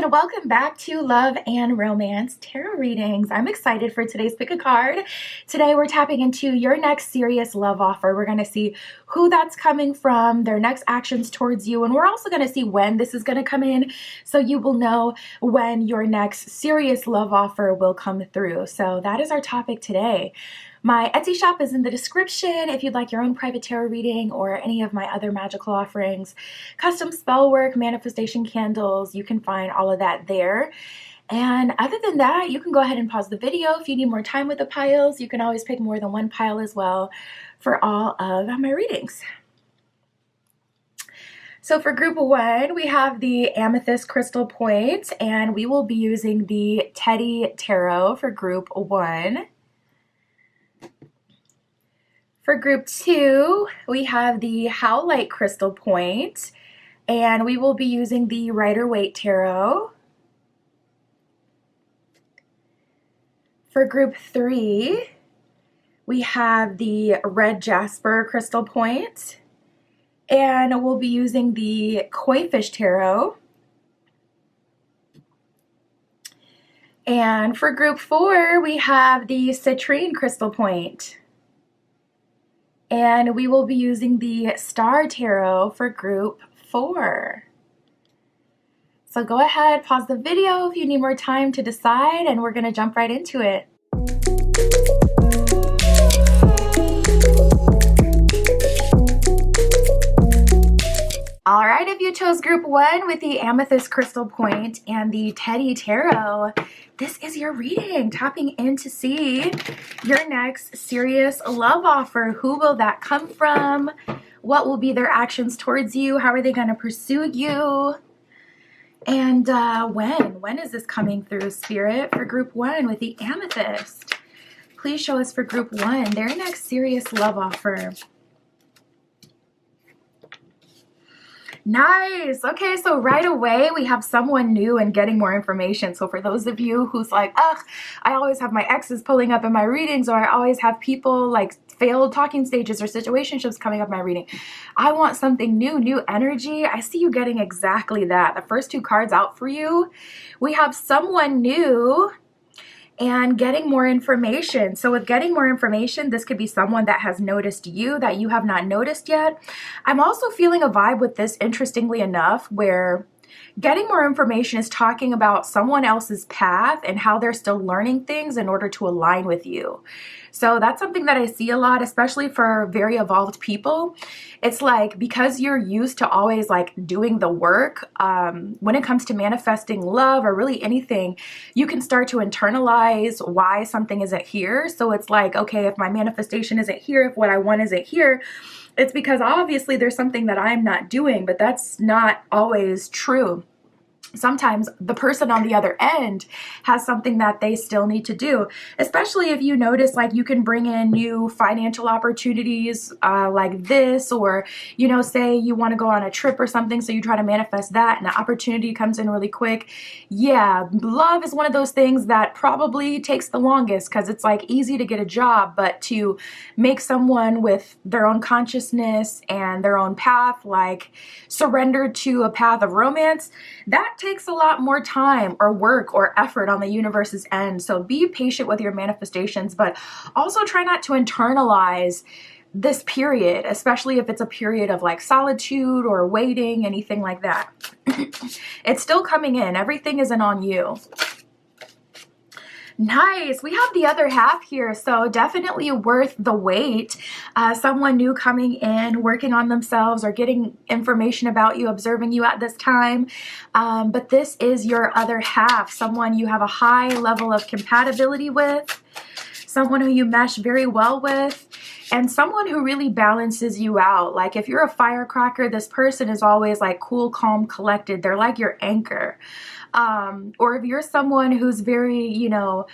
and welcome back to Love and Romance Tarot Readings. I'm excited for today's pick a card. Today we're tapping into your next serious love offer. We're going to see who that's coming from, their next actions towards you, and we're also going to see when this is going to come in so you will know when your next serious love offer will come through. So that is our topic today. My Etsy shop is in the description if you'd like your own private tarot reading or any of my other magical offerings. Custom spell work, manifestation candles, you can find all of that there. And other than that, you can go ahead and pause the video. If you need more time with the piles, you can always pick more than one pile as well for all of my readings. So for group 1, we have the Amethyst Crystal Point, and we will be using the Teddy Tarot for group 1. For group 2, we have the Howlite Crystal Point, and we will be using the Rider-Waite Tarot. For group 3, we have the Red Jasper Crystal Point, and we'll be using the Koi-Fish Tarot. And for group 4, we have the Citrine Crystal Point. And we will be using the Star Tarot for group 4. So go ahead, pause the video if you need more time to decide, and we're going to jump right into it. All right, if you chose group 1 with the Amethyst Crystal Point and the Teddy Tarot, this is your reading, tapping in to see your next serious love offer. Who will that come from? What will be their actions towards you? How are they going to pursue you? And when is this coming through, Spirit, for group 1 with the Amethyst? Please show us for group 1 their next serious love offer. Nice. Okay, so right away we have someone new and getting more information. So for those of you who's like, ugh, I always have my exes pulling up in my readings, or I always have people like failed talking stages or situationships coming up in my reading, I want something new energy. I see you getting exactly that. The first 2 cards out for you, we have someone new and getting more information. So with getting more information, this could be someone that has noticed you that you have not noticed yet. I'm also feeling a vibe with this, interestingly enough, where getting more information is talking about someone else's path and how they're still learning things in order to align with you. So that's something that I see a lot, especially for very evolved people. It's like, because you're used to always like doing the work, when it comes to manifesting love or really anything, you can start to internalize why something isn't here. So it's like, okay, if my manifestation isn't here, if what I want isn't here, it's because obviously there's something that I'm not doing, but that's not always true. Sometimes the person on the other end has something that they still need to do, especially if you notice like you can bring in new financial opportunities like this, or, you know, say you want to go on a trip or something, so you try to manifest that and the opportunity comes in really quick. Yeah, love is one of those things that probably takes the longest because it's like easy to get a job, but to make someone with their own consciousness and their own path like surrender to a path of romance, that takes a lot more time or work or effort on the universe's end. So be patient with your manifestations, but also try not to internalize this period, especially if it's a period of like solitude or waiting, anything like that. It's still coming in. Everything isn't on you. Nice. We have the other half here, so definitely worth the wait. Someone new coming in, working on themselves or getting information about you, observing you at this time. But this is your other half, someone you have a high level of compatibility with, someone who you mesh very well with, and someone who really balances you out. Like if you're a firecracker, this person is always like cool, calm, collected. They're like your anchor. Or if you're someone who's very, you know,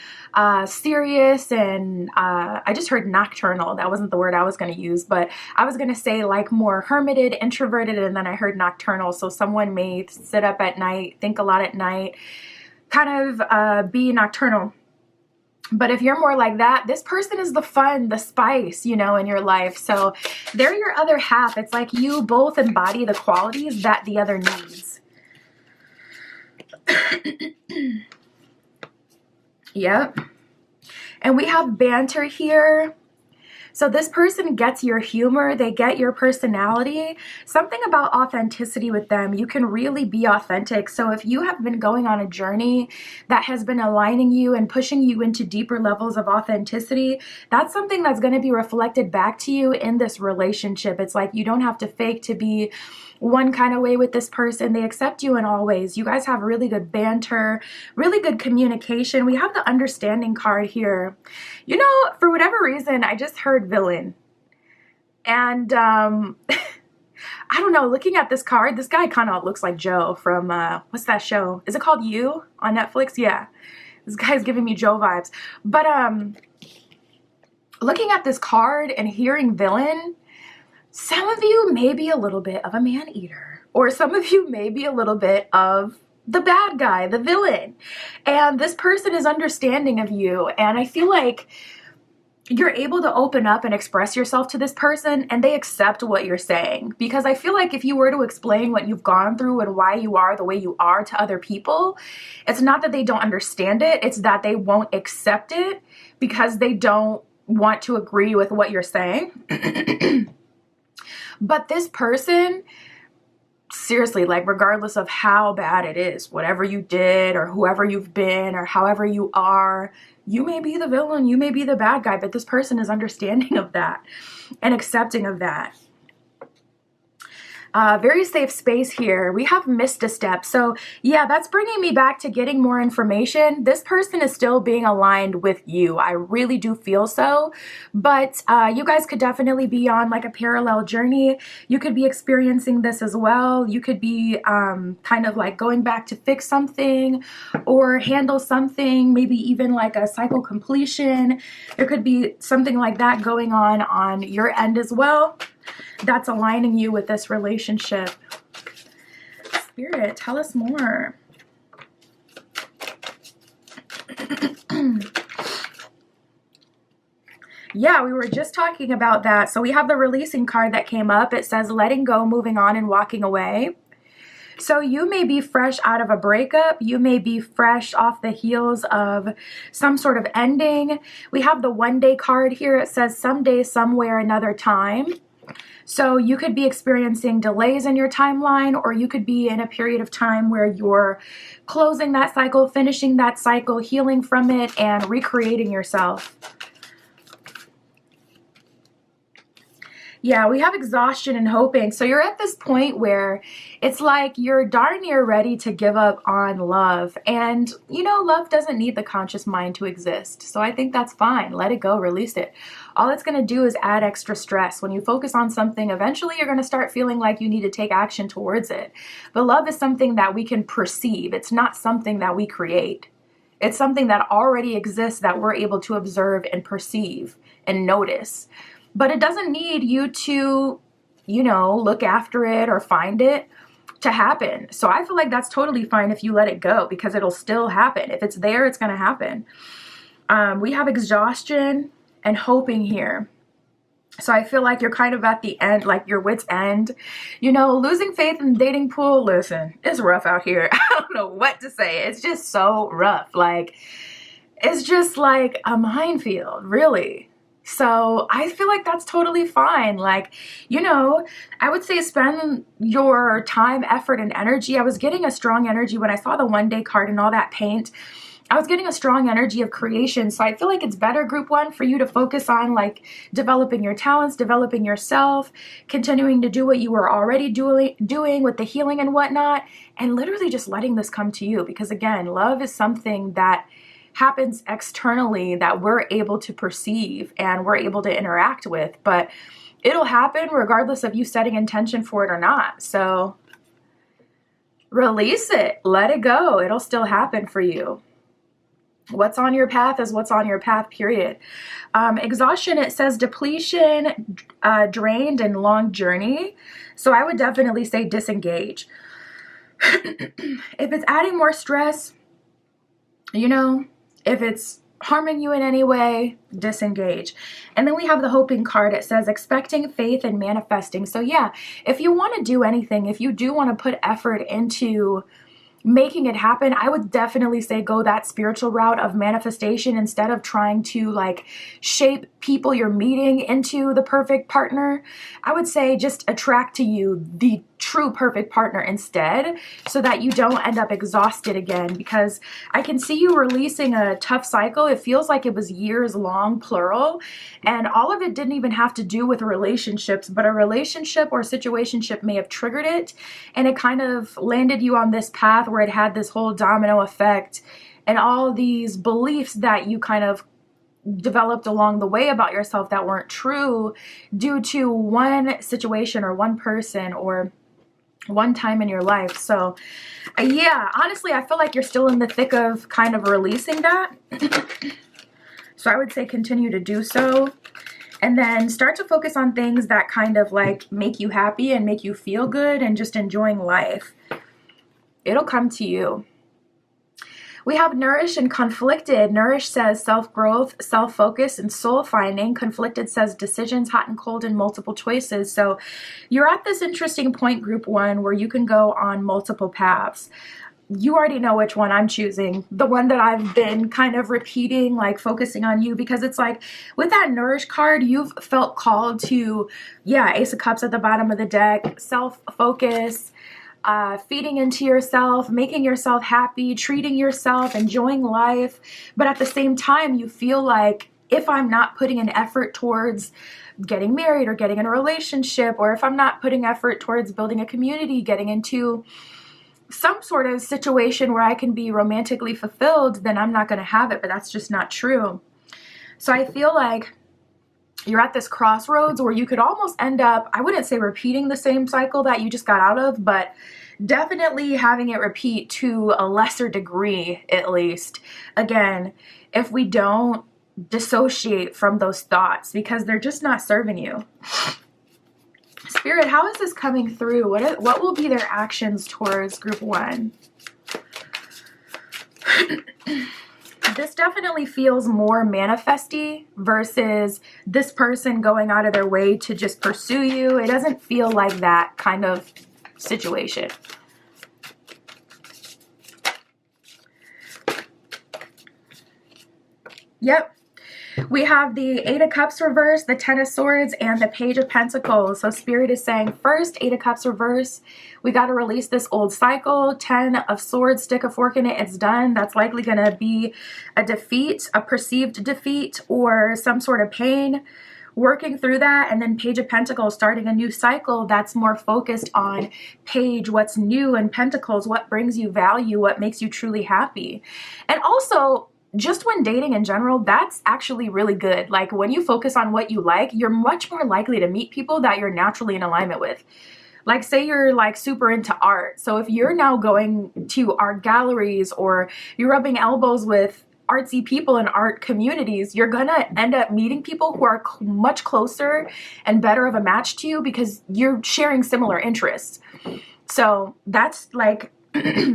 serious and, I just heard nocturnal. That wasn't the word I was going to use, but I was going to say like more hermited, introverted, and then I heard nocturnal. So someone may sit up at night, think a lot at night, kind of, be nocturnal. But if you're more like that, this person is the fun, the spice, you know, in your life. So they're your other half. It's like you both embody the qualities that the other needs. Yep. And we have banter here. So this person gets your humor, they get your personality, something about authenticity with them. You can really be authentic. So if you have been going on a journey that has been aligning you and pushing you into deeper levels of authenticity, that's something that's going to be reflected back to you in this relationship. It's like you don't have to fake to be one kind of way with this person. They accept you in all ways. You guys have really good banter, really good communication. We have the understanding card here. You know, for whatever reason, I just heard villain. And I don't know, looking at this card, this guy kind of looks like Joe from, what's that show? Is it called You on Netflix? Yeah. This guy's giving me Joe vibes. But looking at this card and hearing villain, some of you may be a little bit of a man-eater, or some of you may be a little bit of the bad guy, the villain. And this person is understanding of you. And I feel like you're able to open up and express yourself to this person and they accept what you're saying. Because I feel like if you were to explain what you've gone through and why you are the way you are to other people, it's not that they don't understand it, it's that they won't accept it because they don't want to agree with what you're saying. But this person, seriously, like regardless of how bad it is, whatever you did or whoever you've been or however you are, you may be the villain, you may be the bad guy, but this person is understanding of that and accepting of that. Very safe space here. We have missed a step. So yeah, that's bringing me back to getting more information. This person is still being aligned with you. I really do feel so. But you guys could definitely be on like a parallel journey. You could be experiencing this as well. You could be kind of like going back to fix something or handle something, maybe even like a cycle completion. There could be something like that going on your end as well. That's aligning you with this relationship. Spirit, tell us more. Yeah, we were just talking about that. So we have the releasing card that came up. It says letting go, moving on, and walking away. So you may be fresh out of a breakup. You may be fresh off the heels of some sort of ending. We have the one day card here. It says someday, somewhere, another time. So you could be experiencing delays in your timeline, or you could be in a period of time where you're closing that cycle, finishing that cycle, healing from it, and recreating yourself. Yeah, we have exhaustion and hoping. So you're at this point where it's like you're darn near ready to give up on love. And, you know, love doesn't need the conscious mind to exist. So I think that's fine. Let it go, release it. All it's going to do is add extra stress. When you focus on something, eventually you're going to start feeling like you need to take action towards it. But love is something that we can perceive. It's not something that we create. It's something that already exists that we're able to observe and perceive and notice. But it doesn't need you to, you know, look after it or find it to happen. So I feel like that's totally fine if you let it go, because it'll still happen. If it's there, it's going to happen. We have exhaustion and hoping here. So I feel like you're kind of at the end, like your wit's end. You know, losing faith in the dating pool, listen, it's rough out here. I don't know what to say. It's just so rough. Like, it's just like a minefield, really. So I feel like that's totally fine. Like, you know, I would say spend your time, effort, and energy. I was getting a strong energy when I saw the one day card and all that paint. I was getting a strong energy of creation. So I feel like it's better, group one, for you to focus on like developing your talents, developing yourself, continuing to do what you were already doing with the healing and whatnot, and literally just letting this come to you. Because again, love is something that happens externally that we're able to perceive and we're able to interact with, but it'll happen regardless of you setting intention for it or not. So release it, let it go. It'll still happen for you. What's on your path is what's on your path, period. Exhaustion, it says depletion, drained, and long journey. So I would definitely say disengage. If it's adding more stress, you know, if it's harming you in any way, disengage. And then we have the hoping card. It says expecting, faith, and manifesting. So yeah, if you want to do anything, if you do want to put effort into making it happen, I would definitely say go that spiritual route of manifestation instead of trying to like shape people you're meeting into the perfect partner. I would say just attract to you the true perfect partner instead, so that you don't end up exhausted again, because I can see you releasing a tough cycle. It feels like it was years long, plural, and all of it didn't even have to do with relationships, but a relationship or situationship may have triggered it, and it kind of landed you on this path where it had this whole domino effect and all these beliefs that you kind of developed along the way about yourself that weren't true due to one situation or one person or one time in your life. So yeah, honestly, I feel like you're still in the thick of kind of releasing that. So I would say continue to do so. And then start to focus on things that kind of like make you happy and make you feel good and just enjoying life. It'll come to you. We have Nourish and Conflicted. Nourish says self-growth, self-focus, and soul-finding. Conflicted says decisions, hot and cold, and multiple choices. So you're at this interesting point, group one, where you can go on multiple paths. You already know which one I'm choosing. The one that I've been kind of repeating, like focusing on you, because it's like with that Nourish card, you've felt called to, yeah, Ace of Cups at the bottom of the deck, self-focus, feeding into yourself, making yourself happy, treating yourself, enjoying life. But at the same time, you feel like if I'm not putting an effort towards getting married or getting in a relationship, or if I'm not putting effort towards building a community, getting into some sort of situation where I can be romantically fulfilled, then I'm not going to have it. But that's just not true. So I feel like you're at this crossroads where you could almost end up, I wouldn't say repeating the same cycle that you just got out of, but definitely having it repeat to a lesser degree, at least. Again, if we don't dissociate from those thoughts, because they're just not serving you. Spirit, how is this coming through? What will be their actions towards group one? This definitely feels more manifesty versus this person going out of their way to just pursue you. It doesn't feel like that kind of situation. Yep. We have the Eight of Cups reverse, the Ten of Swords, and the Page of Pentacles. So Spirit is saying, first, Eight of Cups reverse. We got to release this old cycle. 10 of Swords, stick a fork in it. It's done. That's likely going to be a defeat, a perceived defeat, or some sort of pain. Working through that. And then Page of Pentacles, starting a new cycle that's more focused on Page, what's new, and Pentacles, what brings you value, what makes you truly happy. And also, just when dating in general, that's actually really good. Like when you focus on what you like, you're much more likely to meet people that you're naturally in alignment with. Like say you're like super into art. So if you're now going to art galleries or you're rubbing elbows with artsy people in art communities, you're gonna end up meeting people who are much closer and better of a match to you because you're sharing similar interests. So that's like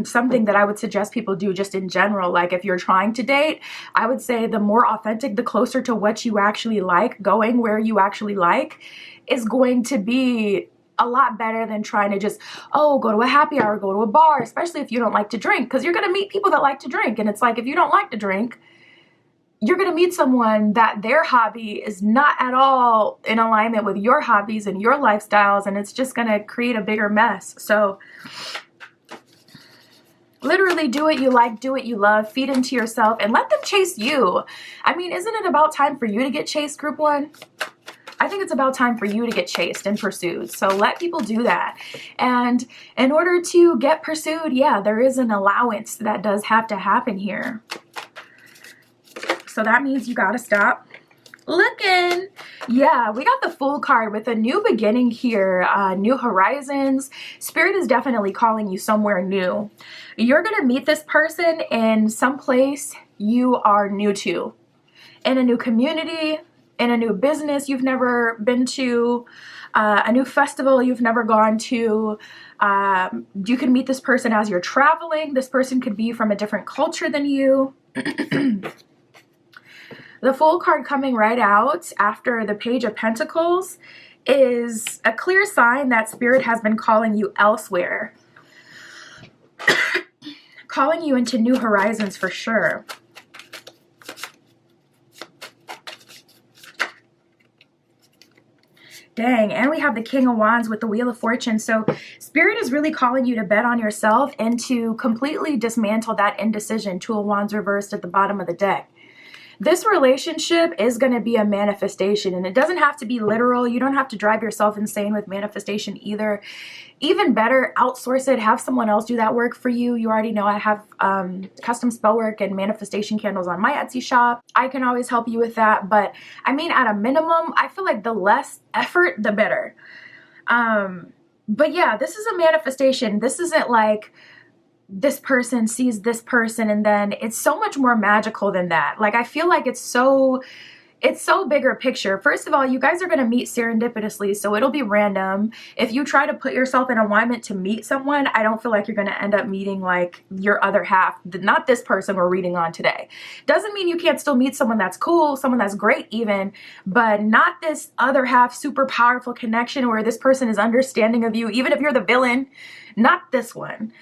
something that I would suggest people do just in general. Like if you're trying to date, I would say the more authentic, the closer to what you actually like, going where you actually like, is going to be a lot better than trying to just, oh, go to a happy hour, go to a bar, especially if you don't like to drink, because you're going to meet people that like to drink. And it's like, if you don't like to drink, you're going to meet someone that their hobby is not at all in alignment with your hobbies and your lifestyles. And it's just going to create a bigger mess. So literally do what you like, do what you love, feed into yourself, and let them chase you. I mean, isn't it about time for you to get chased, group one? I think it's about time for you to get chased and pursued. So let people do that. And in order to get pursued, yeah, there is an allowance that does have to happen here. So that means you got to stop looking. Yeah, we got the Fool card with a new beginning here, new horizons. Spirit is definitely calling you somewhere new. You're going to meet this person in some place you are new to, in a new community, in a new business you've never been to, a new festival you've never gone to. You can meet this person as you're traveling. This person could be from a different culture than you. The Fool card coming right out after the Page of Pentacles is a clear sign that Spirit has been calling you elsewhere. calling you into new horizons for sure. Dang, and we have the King of Wands with the Wheel of Fortune. So Spirit is really calling you to bet on yourself and to completely dismantle that indecision. Two of Wands reversed at the bottom of the deck. This relationship is going to be a manifestation, and it doesn't have to be literal. You don't have to drive yourself insane with manifestation either. Even better, outsource it. Have someone else do that work for you. You already know I have custom spell work and manifestation candles on my Etsy shop. I can always help you with that. But I mean, at a minimum, I feel like the less effort, the better. But yeah, this is a manifestation. This isn't like this person sees this person and then it's so much more magical than that. Like, I feel like it's so bigger picture. First of all, you guys are going to meet serendipitously, so it'll be random. If you try to put yourself in alignment to meet someone, I don't feel like you're going to end up meeting like your other half, not this person we're reading on today. Doesn't mean you can't still meet someone that's cool, someone that's great even, but not this other half super powerful connection where this person is understanding of you, even if you're the villain. Not this one.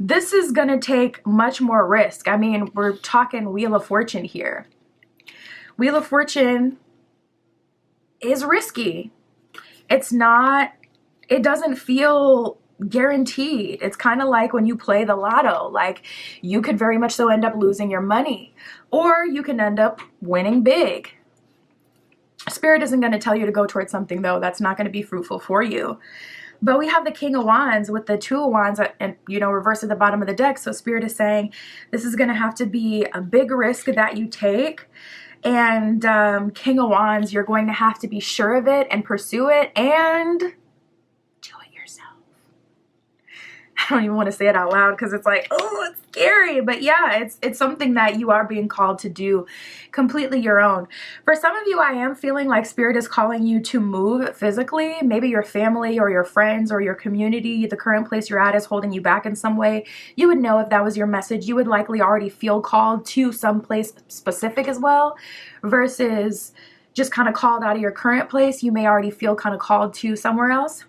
This is going to take much more risk. I mean, we're talking Wheel of Fortune here. Wheel of Fortune is risky. It doesn't feel guaranteed. It's kind of like when you play the lotto. Like, you could very much so end up losing your money, or you can end up winning big. Spirit isn't going to tell you to go towards something, though, that's not going to be fruitful for you. But we have the King of Wands with the Two of Wands and, reversed at the bottom of the deck. So Spirit is saying this is going to have to be a big risk that you take. And King of Wands, you're going to have to be sure of it and pursue it and do it yourself. I don't even want to say it out loud because it's like, oh, it's scary. But yeah, it's something that you are being called to do completely your own. For some of you, I am feeling like Spirit is calling you to move physically. Maybe your family or your friends or your community, the current place you're at is holding you back in some way. You would know if that was your message. You would likely already feel called to some place specific as well, versus just kind of called out of your current place. You may already feel kind of called to somewhere else.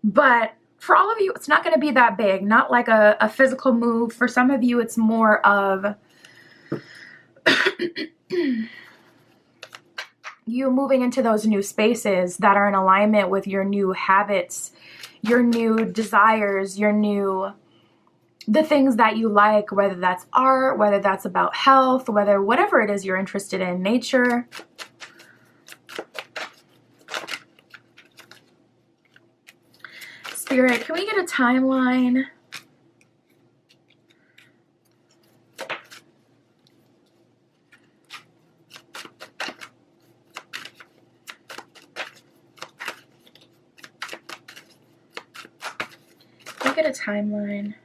But for all of you, it's not going to be that big, not like a physical move. For some of you, it's more of you moving into those new spaces that are in alignment with your new habits, your new desires, the things that you like, whether that's art, whether that's about health, whatever it is you're interested in, nature. Spirit, can we get a timeline? Can we get a timeline?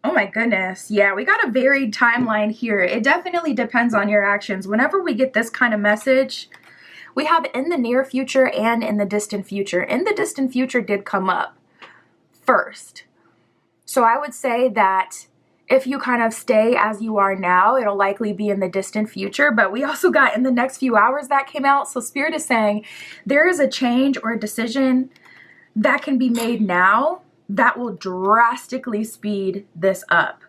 Oh my goodness. Yeah, we got a varied timeline here. It definitely depends on your actions. Whenever we get this kind of message, we have in the near future and in the distant future. In the distant future did come up first. So I would say that if you kind of stay as you are now, it'll likely be in the distant future. But we also got in the next few hours that came out. So Spirit is saying there is a change or a decision that can be made now that will drastically speed this up.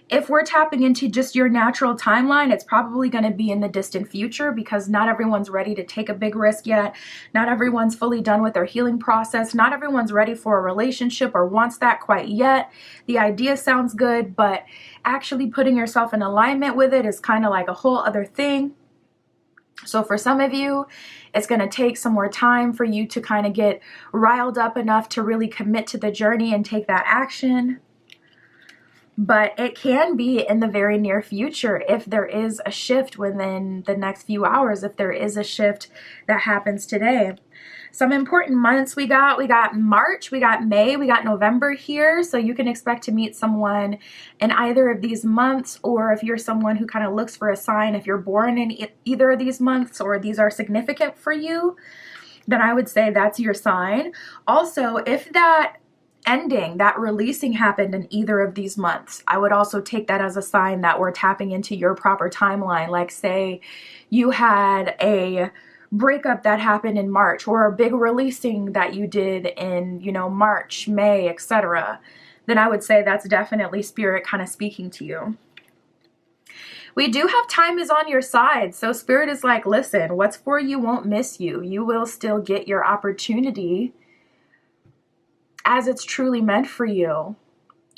If we're tapping into just your natural timeline, it's probably going to be in the distant future because not everyone's ready to take a big risk yet. Not everyone's fully done with their healing process. Not everyone's ready for a relationship or wants that quite yet. The idea sounds good, but actually putting yourself in alignment with it is kind of like a whole other thing. So for some of you, it's going to take some more time for you to kind of get riled up enough to really commit to the journey and take that action. But it can be in the very near future if there is a shift within the next few hours, if there is a shift that happens today. Some important months we got March, we got May, we got November here. So you can expect to meet someone in either of these months, or if you're someone who kind of looks for a sign, if you're born in either of these months or these are significant for you, then I would say that's your sign. Also, if that ending, that releasing happened in either of these months, I would also take that as a sign that we're tapping into your proper timeline. Like say you had a breakup that happened in March, or a big releasing that you did in, March, May, etc., then I would say that's definitely Spirit kind of speaking to you. We do have time is on your side. So Spirit is like, listen, what's for you won't miss you. You will still get your opportunity as it's truly meant for you.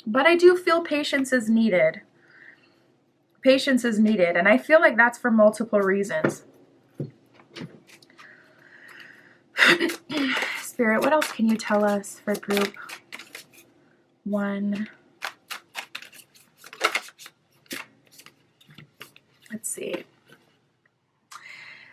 But I do feel patience is needed. Patience is needed. And I feel like that's for multiple reasons. Spirit, what else can you tell us for group 1? Let's see.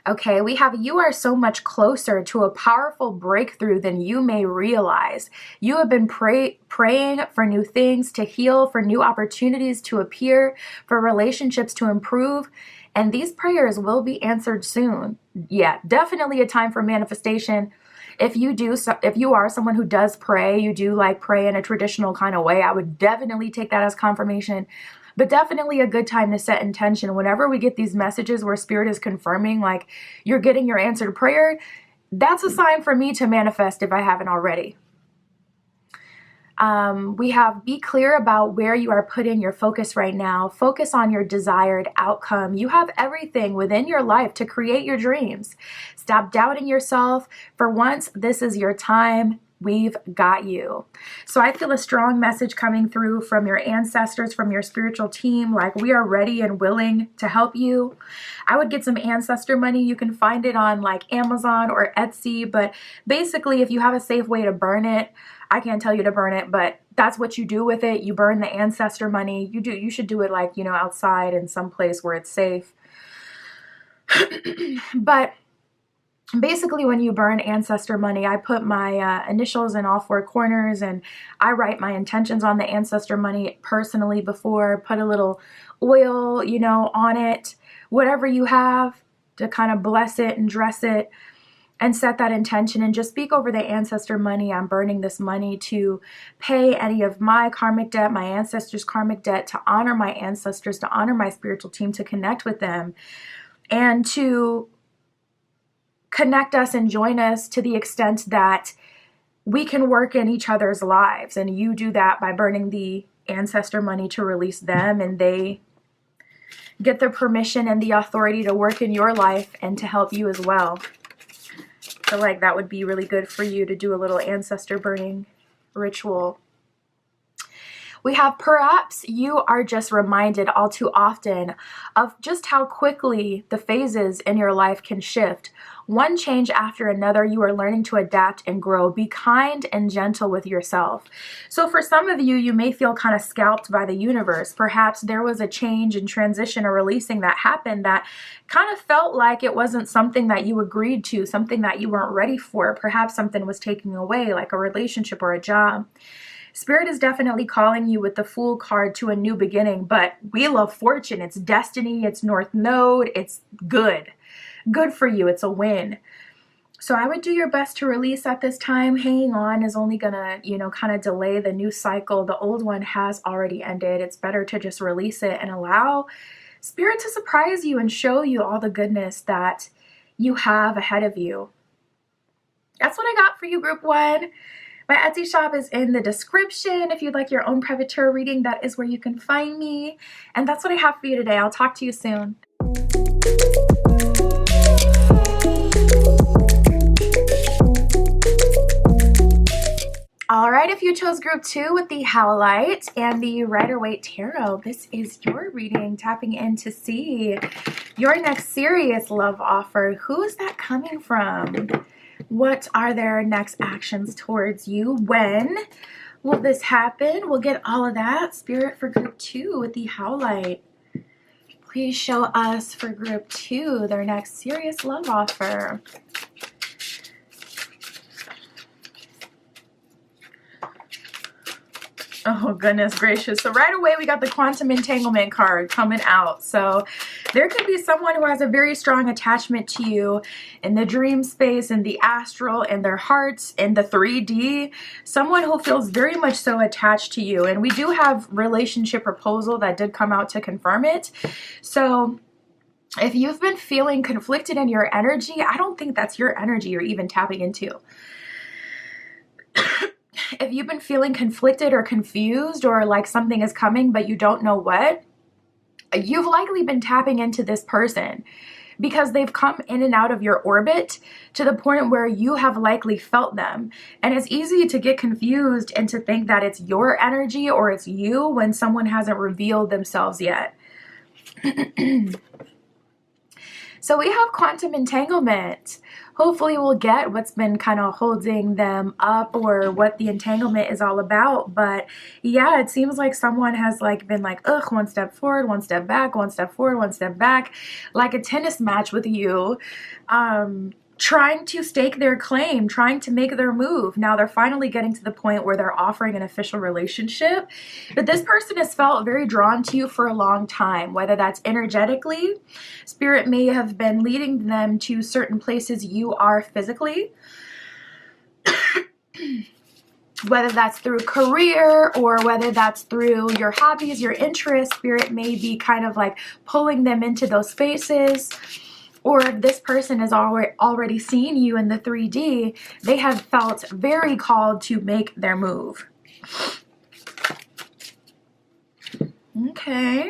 Okay, we have, you are so much closer to a powerful breakthrough than you may realize. You have been praying for new things to heal, for new opportunities to appear, for relationships to improve, and these prayers will be answered soon. Yeah, definitely a time for manifestation. If you are someone who does pray, you do like pray in a traditional kind of way, I would definitely take that as confirmation. But definitely a good time to set intention. Whenever we get these messages where Spirit is confirming like you're getting your answered prayer, that's a sign for me to manifest if I haven't already. We have, be clear about where you are putting your focus right now. Focus on your desired outcome. You have everything within your life to create your dreams. Stop doubting yourself. For once, this is your time. We've got you. So I feel a strong message coming through from your ancestors, from your spiritual team, like we are ready and willing to help you. I would get some ancestor money. You can find it on like Amazon or Etsy, but basically if you have a safe way to burn it, I can't tell you to burn it, but that's what you do with it. You burn the ancestor money. You should do it like, outside in some place where it's safe. But basically, when you burn ancestor money, I put my initials in all 4 corners, and I write my intentions on the ancestor money personally before, put a little oil, on it, whatever you have to kind of bless it and dress it and set that intention and just speak over the ancestor money. I'm burning this money to pay any of my karmic debt, my ancestors' karmic debt, to honor my ancestors, to honor my spiritual team, to connect with them, and to connect us and join us to the extent that we can work in each other's lives. And you do that by burning the ancestor money to release them, and they get the permission and the authority to work in your life and to help you as well. I feel like that would be really good for you to do a little ancestor burning ritual. We have, perhaps you are just reminded all too often of just how quickly the phases in your life can shift. One change after another, you are learning to adapt and grow. Be kind and gentle with yourself. So for some of you, you may feel kind of scalped by the universe. Perhaps there was a change and transition or releasing that happened that kind of felt like it wasn't something that you agreed to, something that you weren't ready for. Perhaps something was taken away, like a relationship or a job. Spirit is definitely calling you with the Fool card to a new beginning, but Wheel of Fortune, it's destiny, it's North Node, it's good. Good for you, it's a win. So I would do your best to release at this time. Hanging on is only gonna, kind of delay the new cycle. The old one has already ended. It's better to just release it and allow Spirit to surprise you and show you all the goodness that you have ahead of you. That's what I got for you, Group 1. My Etsy shop is in the description. If you'd like your own private tarot reading, that is where you can find me. And that's what I have for you today. I'll talk to you soon. All right, if you chose Group 2 with the Howlite and the Rider-Waite Tarot, this is your reading, tapping in to see your next serious love offer. Who is that coming from? What are their next actions towards you? When will this happen? We'll get all of that. Spirit for Group 2 with the Howlite. Please show us for Group 2 their next serious love offer. Oh, goodness gracious. So right away, we got the Quantum Entanglement card coming out. So there could be someone who has a very strong attachment to you in the dream space, in the astral, in their hearts, in the 3D. Someone who feels very much so attached to you. And we do have relationship proposal that did come out to confirm it. So If you've been feeling conflicted in your energy, I don't think that's your energy you're even tapping into. If you've been feeling conflicted or confused, or like something is coming but you don't know what, you've likely been tapping into this person because they've come in and out of your orbit to the point where you have likely felt them. And it's easy to get confused and to think that it's your energy or it's you when someone hasn't revealed themselves yet. So we have quantum entanglement. Hopefully we'll get what's been kind of holding them up or what the entanglement is all about. But yeah, it seems like someone has like been like, ugh, one step forward, one step back, one step forward, one step back, like a tennis match with you. Trying to stake their claim, trying to make their move. Now they're finally getting to the point where they're offering an official relationship. But this person has felt very drawn to you for a long time, whether that's energetically. Spirit may have been leading them to certain places you are physically. Whether that's through career or whether that's through your hobbies, your interests, Spirit may be kind of like pulling them into those spaces. Or if this person has already seen you in the 3D, they have felt very called to make their move. Okay.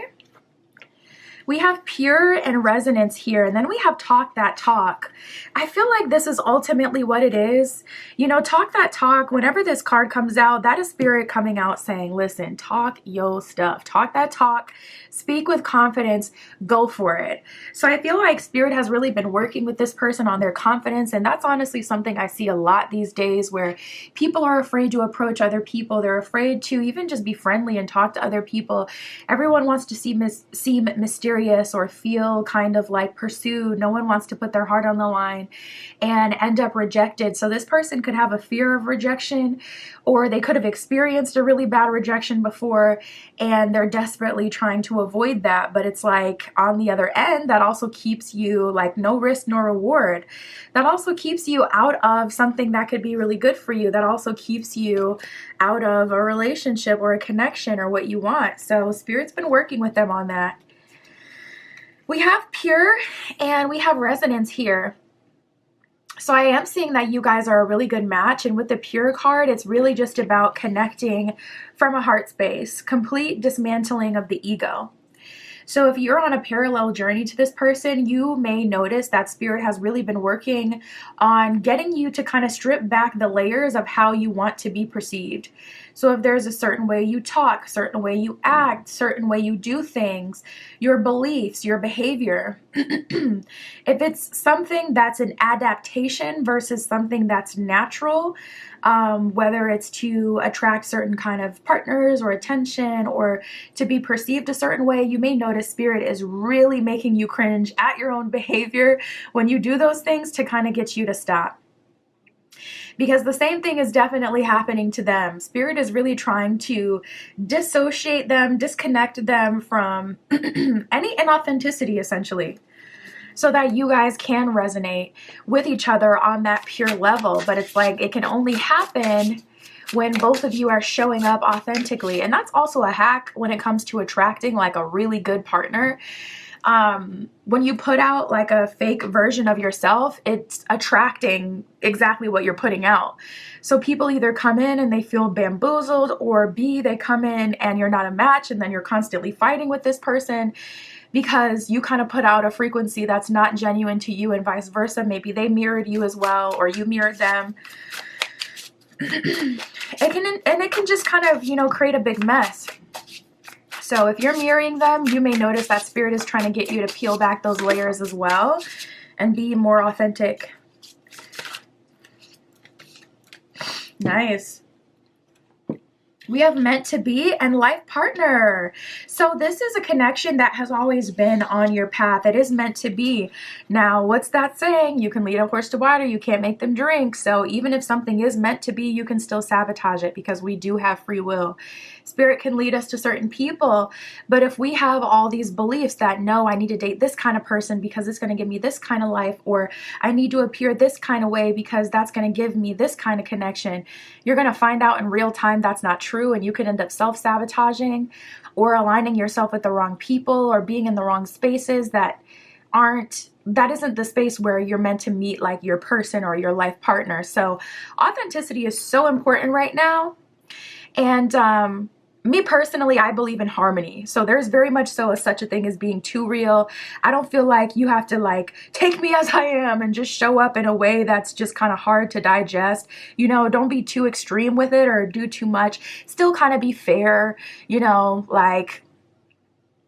We have pure and resonance here, and then we have talk that talk. I feel like this is ultimately what it is. You know, talk that talk, whenever this card comes out, that is Spirit coming out saying, listen, talk yo stuff. Talk that talk. Speak with confidence. Go for it. So I feel like Spirit has really been working with this person on their confidence, and that's honestly something I see a lot these days where people are afraid to approach other people. They're afraid to even just be friendly and talk to other people. Everyone wants to seem mysterious or feel kind of like pursued. No one wants to put their heart on the line and end up rejected. So this person could have a fear of rejection, or they could have experienced a really bad rejection before and they're desperately trying to avoid that. But it's like on the other end, that also keeps you like no risk, no reward. That also keeps you out of something that could be really good for you. That also keeps you out of a relationship or a connection or what you want. So Spirit's been working with them on that. We have pure and we have resonance here. So I am seeing that you guys are a really good match. And with the pure card, it's really just about connecting from a heart space, complete dismantling of the ego. So if you're on a parallel journey to this person, you may notice that Spirit has really been working on getting you to kind of strip back the layers of how you want to be perceived. So if there's a certain way you talk, certain way you act, certain way you do things, your beliefs, your behavior, if it's something that's an adaptation versus something that's natural, whether it's to attract certain kind of partners or attention or to be perceived a certain way, you may notice Spirit is really making you cringe at your own behavior when you do those things to kind of get you to stop. Because the same thing is definitely happening to them. Spirit is really trying to dissociate them, disconnect them from any inauthenticity, essentially, so that you guys can resonate with each other on that pure level. But it's like it can only happen when both of you are showing up authentically. And that's also a hack when it comes to attracting like a really good partner. When you put out like a fake version of yourself, it's attracting exactly what you're putting out. So people either come in and they feel bamboozled, or B, they come in and you're not a match and then you're constantly fighting with this person because you kind of put out a frequency that's not genuine to you, and vice versa. Maybe they mirrored you as well, or you mirrored them. It can just kind of, you know, create a big mess. So if you're mirroring them, you may notice that Spirit is trying to get you to peel back those layers as well and be more authentic. Nice. We have meant to be and life partner. So this is a connection that has always been on your path. It is meant to be. Now, what's that saying? You can lead a horse to water, you can't make them drink. So even if something is meant to be, you can still sabotage it because we do have free will. Spirit can lead us to certain people, but if we have all these beliefs that, no, I need to date this kind of person because it's going to give me this kind of life, or I need to appear this kind of way because that's going to give me this kind of connection, you're going to find out in real time that's not true, and you could end up self-sabotaging or aligning yourself with the wrong people or being in the wrong spaces that that isn't the space where you're meant to meet like your person or your life partner. So authenticity is so important right now. And me personally, I believe in harmony. So there's very much so such a thing as being too real. I don't feel like you have to like take me as I am and just show up in a way that's just kind of hard to digest. You know, don't be too extreme with it or do too much. Still kind of be fair, you know, like,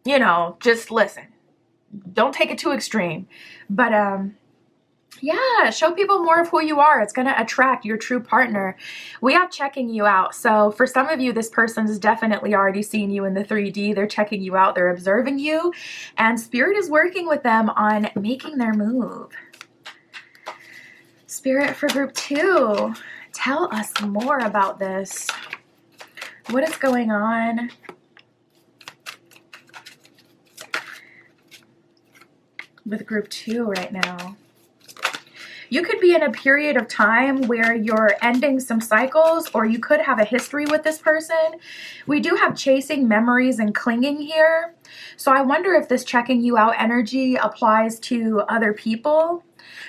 you know, just listen. Don't take it too extreme. But yeah, show people more of who you are. It's going to attract your true partner. We have checking you out. So for some of you, this person is definitely already seeing you in the 3D. They're checking you out. They're observing you. And Spirit is working with them on making their move. Spirit for group 2, tell us more about this. What is going on? With group 2 right now. You could be in a period of time where you're ending some cycles, or you could have a history with this person. We do have chasing, memories, and clinging here. So I wonder if this checking you out energy applies to other people.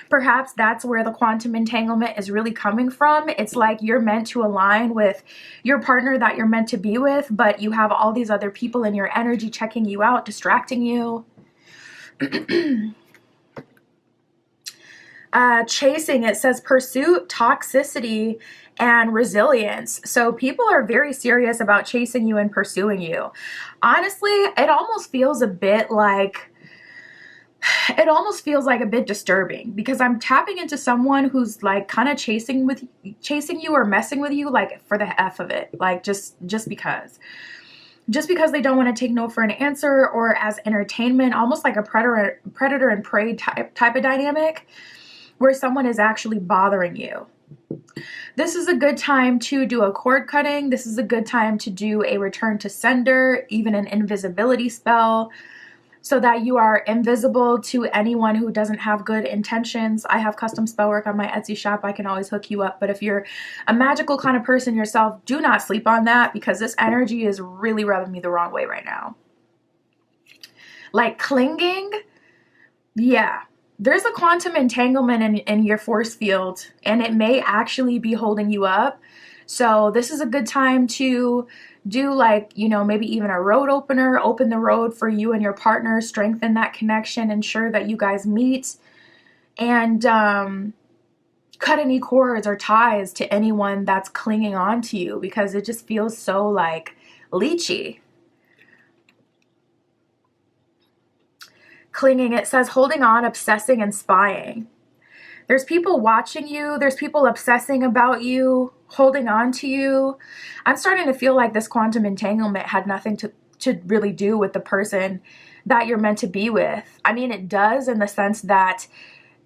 Perhaps that's where the quantum entanglement is really coming from. It's like you're meant to align with your partner that you're meant to be with, but you have all these other people in your energy checking you out, distracting you. Chasing, it says pursuit, toxicity, and resilience. So people are very serious about chasing you and pursuing you. Honestly, it almost feels a bit a bit disturbing, because I'm tapping into someone who's like kind of chasing you or messing with you like for the F of it, like just because they don't want to take no for an answer, or as entertainment, almost like a predator and prey type of dynamic, where someone is actually bothering you. This is a good time to do a cord cutting. This is a good time to do a return to sender, even an invisibility spell, so that you are invisible to anyone who doesn't have good intentions. I have custom spell work on my Etsy shop. I can always hook you up. But if you're a magical kind of person yourself, do not sleep on that, because this energy is really rubbing me the wrong way right now. Like clinging, yeah. There's a quantum entanglement in your force field, and it may actually be holding you up. So this is a good time to do, like, you know, maybe even a road opener, open the road for you and your partner, strengthen that connection, ensure that you guys meet, and cut any cords or ties to anyone that's clinging on to you, because it just feels so like leechy. Clinging, it says holding on, obsessing, and spying. There's people watching you. There's people obsessing about you, holding on to you. I'm starting to feel like this quantum entanglement had nothing to really do with the person that you're meant to be with. I mean, it does, in the sense that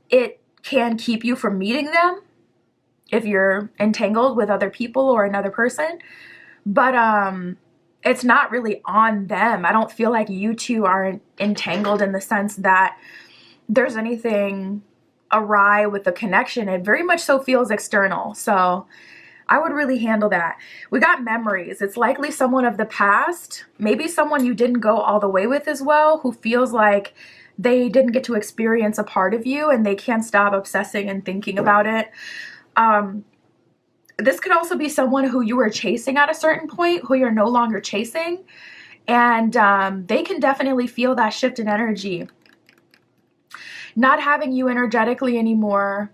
it can keep you from meeting them if you're entangled with other people or another person. But it's not really on them. I don't feel like you two are entangled in the sense that there's anything awry with the connection. It very much so feels external. So I would really handle that. We got memories. It's likely someone of the past, maybe someone you didn't go all the way with as well, who feels like they didn't get to experience a part of you and they can't stop obsessing and thinking about it. This could also be someone who you were chasing at a certain point, who you're no longer chasing. And they can definitely feel that shift in energy. Not having you energetically anymore.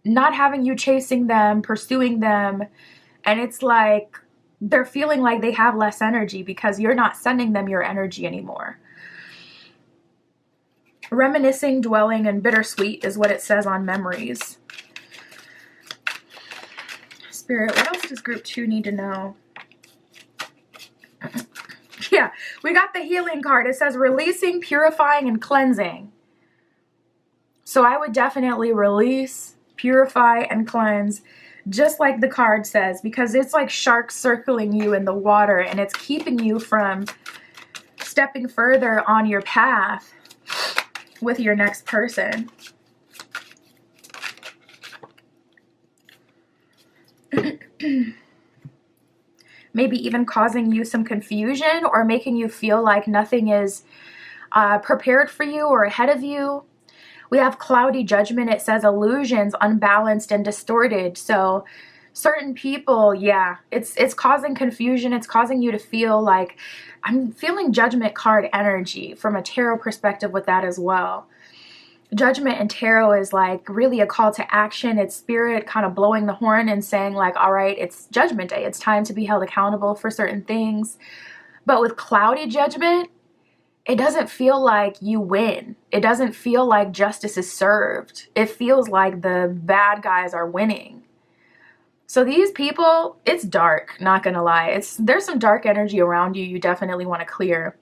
Not having you chasing them, pursuing them. And it's like they're feeling like they have less energy because you're not sending them your energy anymore. Reminiscing, dwelling, and bittersweet is what it says on memories. Spirit, what else does group 2 need to know? Yeah, we got the healing card. It says releasing, purifying, and cleansing. So I would definitely release, purify, and cleanse, just like the card says, because it's like sharks circling you in the water, and it's keeping you from stepping further on your path with your next person. Maybe even causing you some confusion or making you feel like nothing is prepared for you or ahead of you. We have cloudy judgment. It says illusions, unbalanced and distorted. So certain people, yeah, it's causing confusion. It's causing you to feel like, I'm feeling judgment card energy from a tarot perspective with that as well. Judgment and tarot is like really a call to action. It's spirit kind of blowing the horn and saying like, all right, it's judgment day. It's time to be held accountable for certain things. But with cloudy judgment, it doesn't feel like you win. It doesn't feel like justice is served. It feels like the bad guys are winning. So these people, it's dark, not gonna lie. There's some dark energy around you definitely want to clear.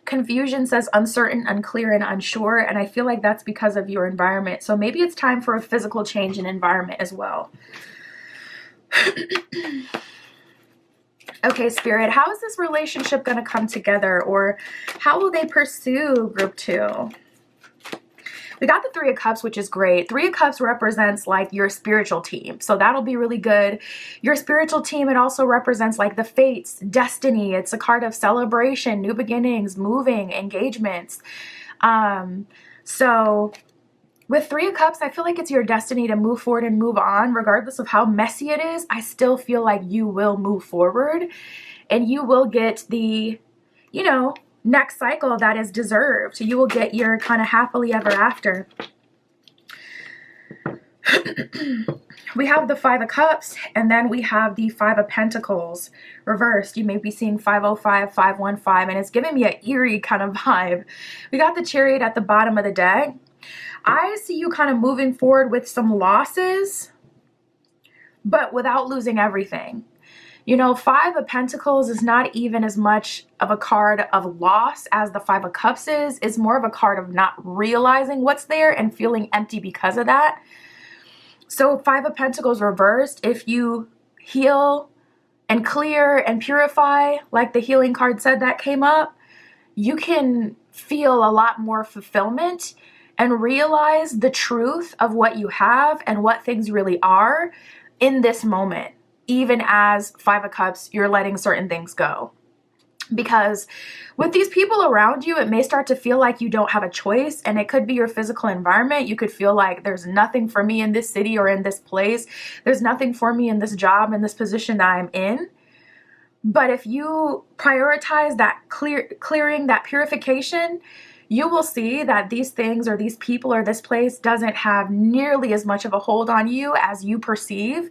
Confusion says uncertain, unclear, and unsure, and I feel like that's because of your environment. So maybe it's time for a physical change in environment as well. Okay, Spirit, how is this relationship going to come together, or how will they pursue group 2? We got the Three of Cups, which is great. Three of Cups represents like your spiritual team. So that'll be really good. Your spiritual team, it also represents like the fates, destiny. It's a card of celebration, new beginnings, moving, engagements. So with Three of Cups, I feel like it's your destiny to move forward and move on. Regardless of how messy it is, I still feel like you will move forward and you will get the, you know, next cycle that is deserved. You will get your kind of happily ever after. We have the Five of Cups, and then we have the Five of Pentacles reversed. You may be seeing 505, 515, and it's giving me an eerie kind of vibe. We got the Chariot at the bottom of the deck. I see you kind of moving forward with some losses, but without losing everything. You know, Five of Pentacles is not even as much of a card of loss as the Five of Cups is. It's more of a card of not realizing what's there and feeling empty because of that. So Five of Pentacles reversed, if you heal and clear and purify, like the healing card said that came up, you can feel a lot more fulfillment and realize the truth of what you have and what things really are in this moment. Even as Five of Cups, you're letting certain things go. Because with these people around you, it may start to feel like you don't have a choice, and it could be your physical environment. You could feel like there's nothing for me in this city or in this place. There's nothing for me in this job, in this position that I'm in. But if you prioritize that clearing, that purification, you will see that these things or these people or this place doesn't have nearly as much of a hold on you as you perceive.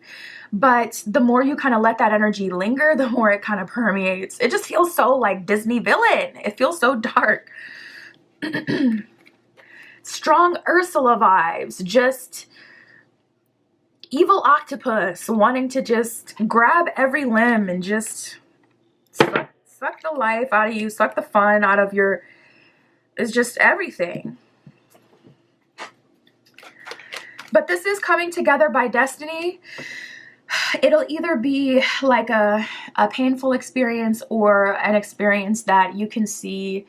But the more you kind of let that energy linger, the more it kind of permeates. It just feels so like Disney villain. It feels so dark. Strong Ursula vibes. Just evil octopus wanting to just grab every limb and just suck the life out of you, suck the fun out of your... It's just everything. But this is coming together by destiny. It'll either be like a painful experience or an experience that you can see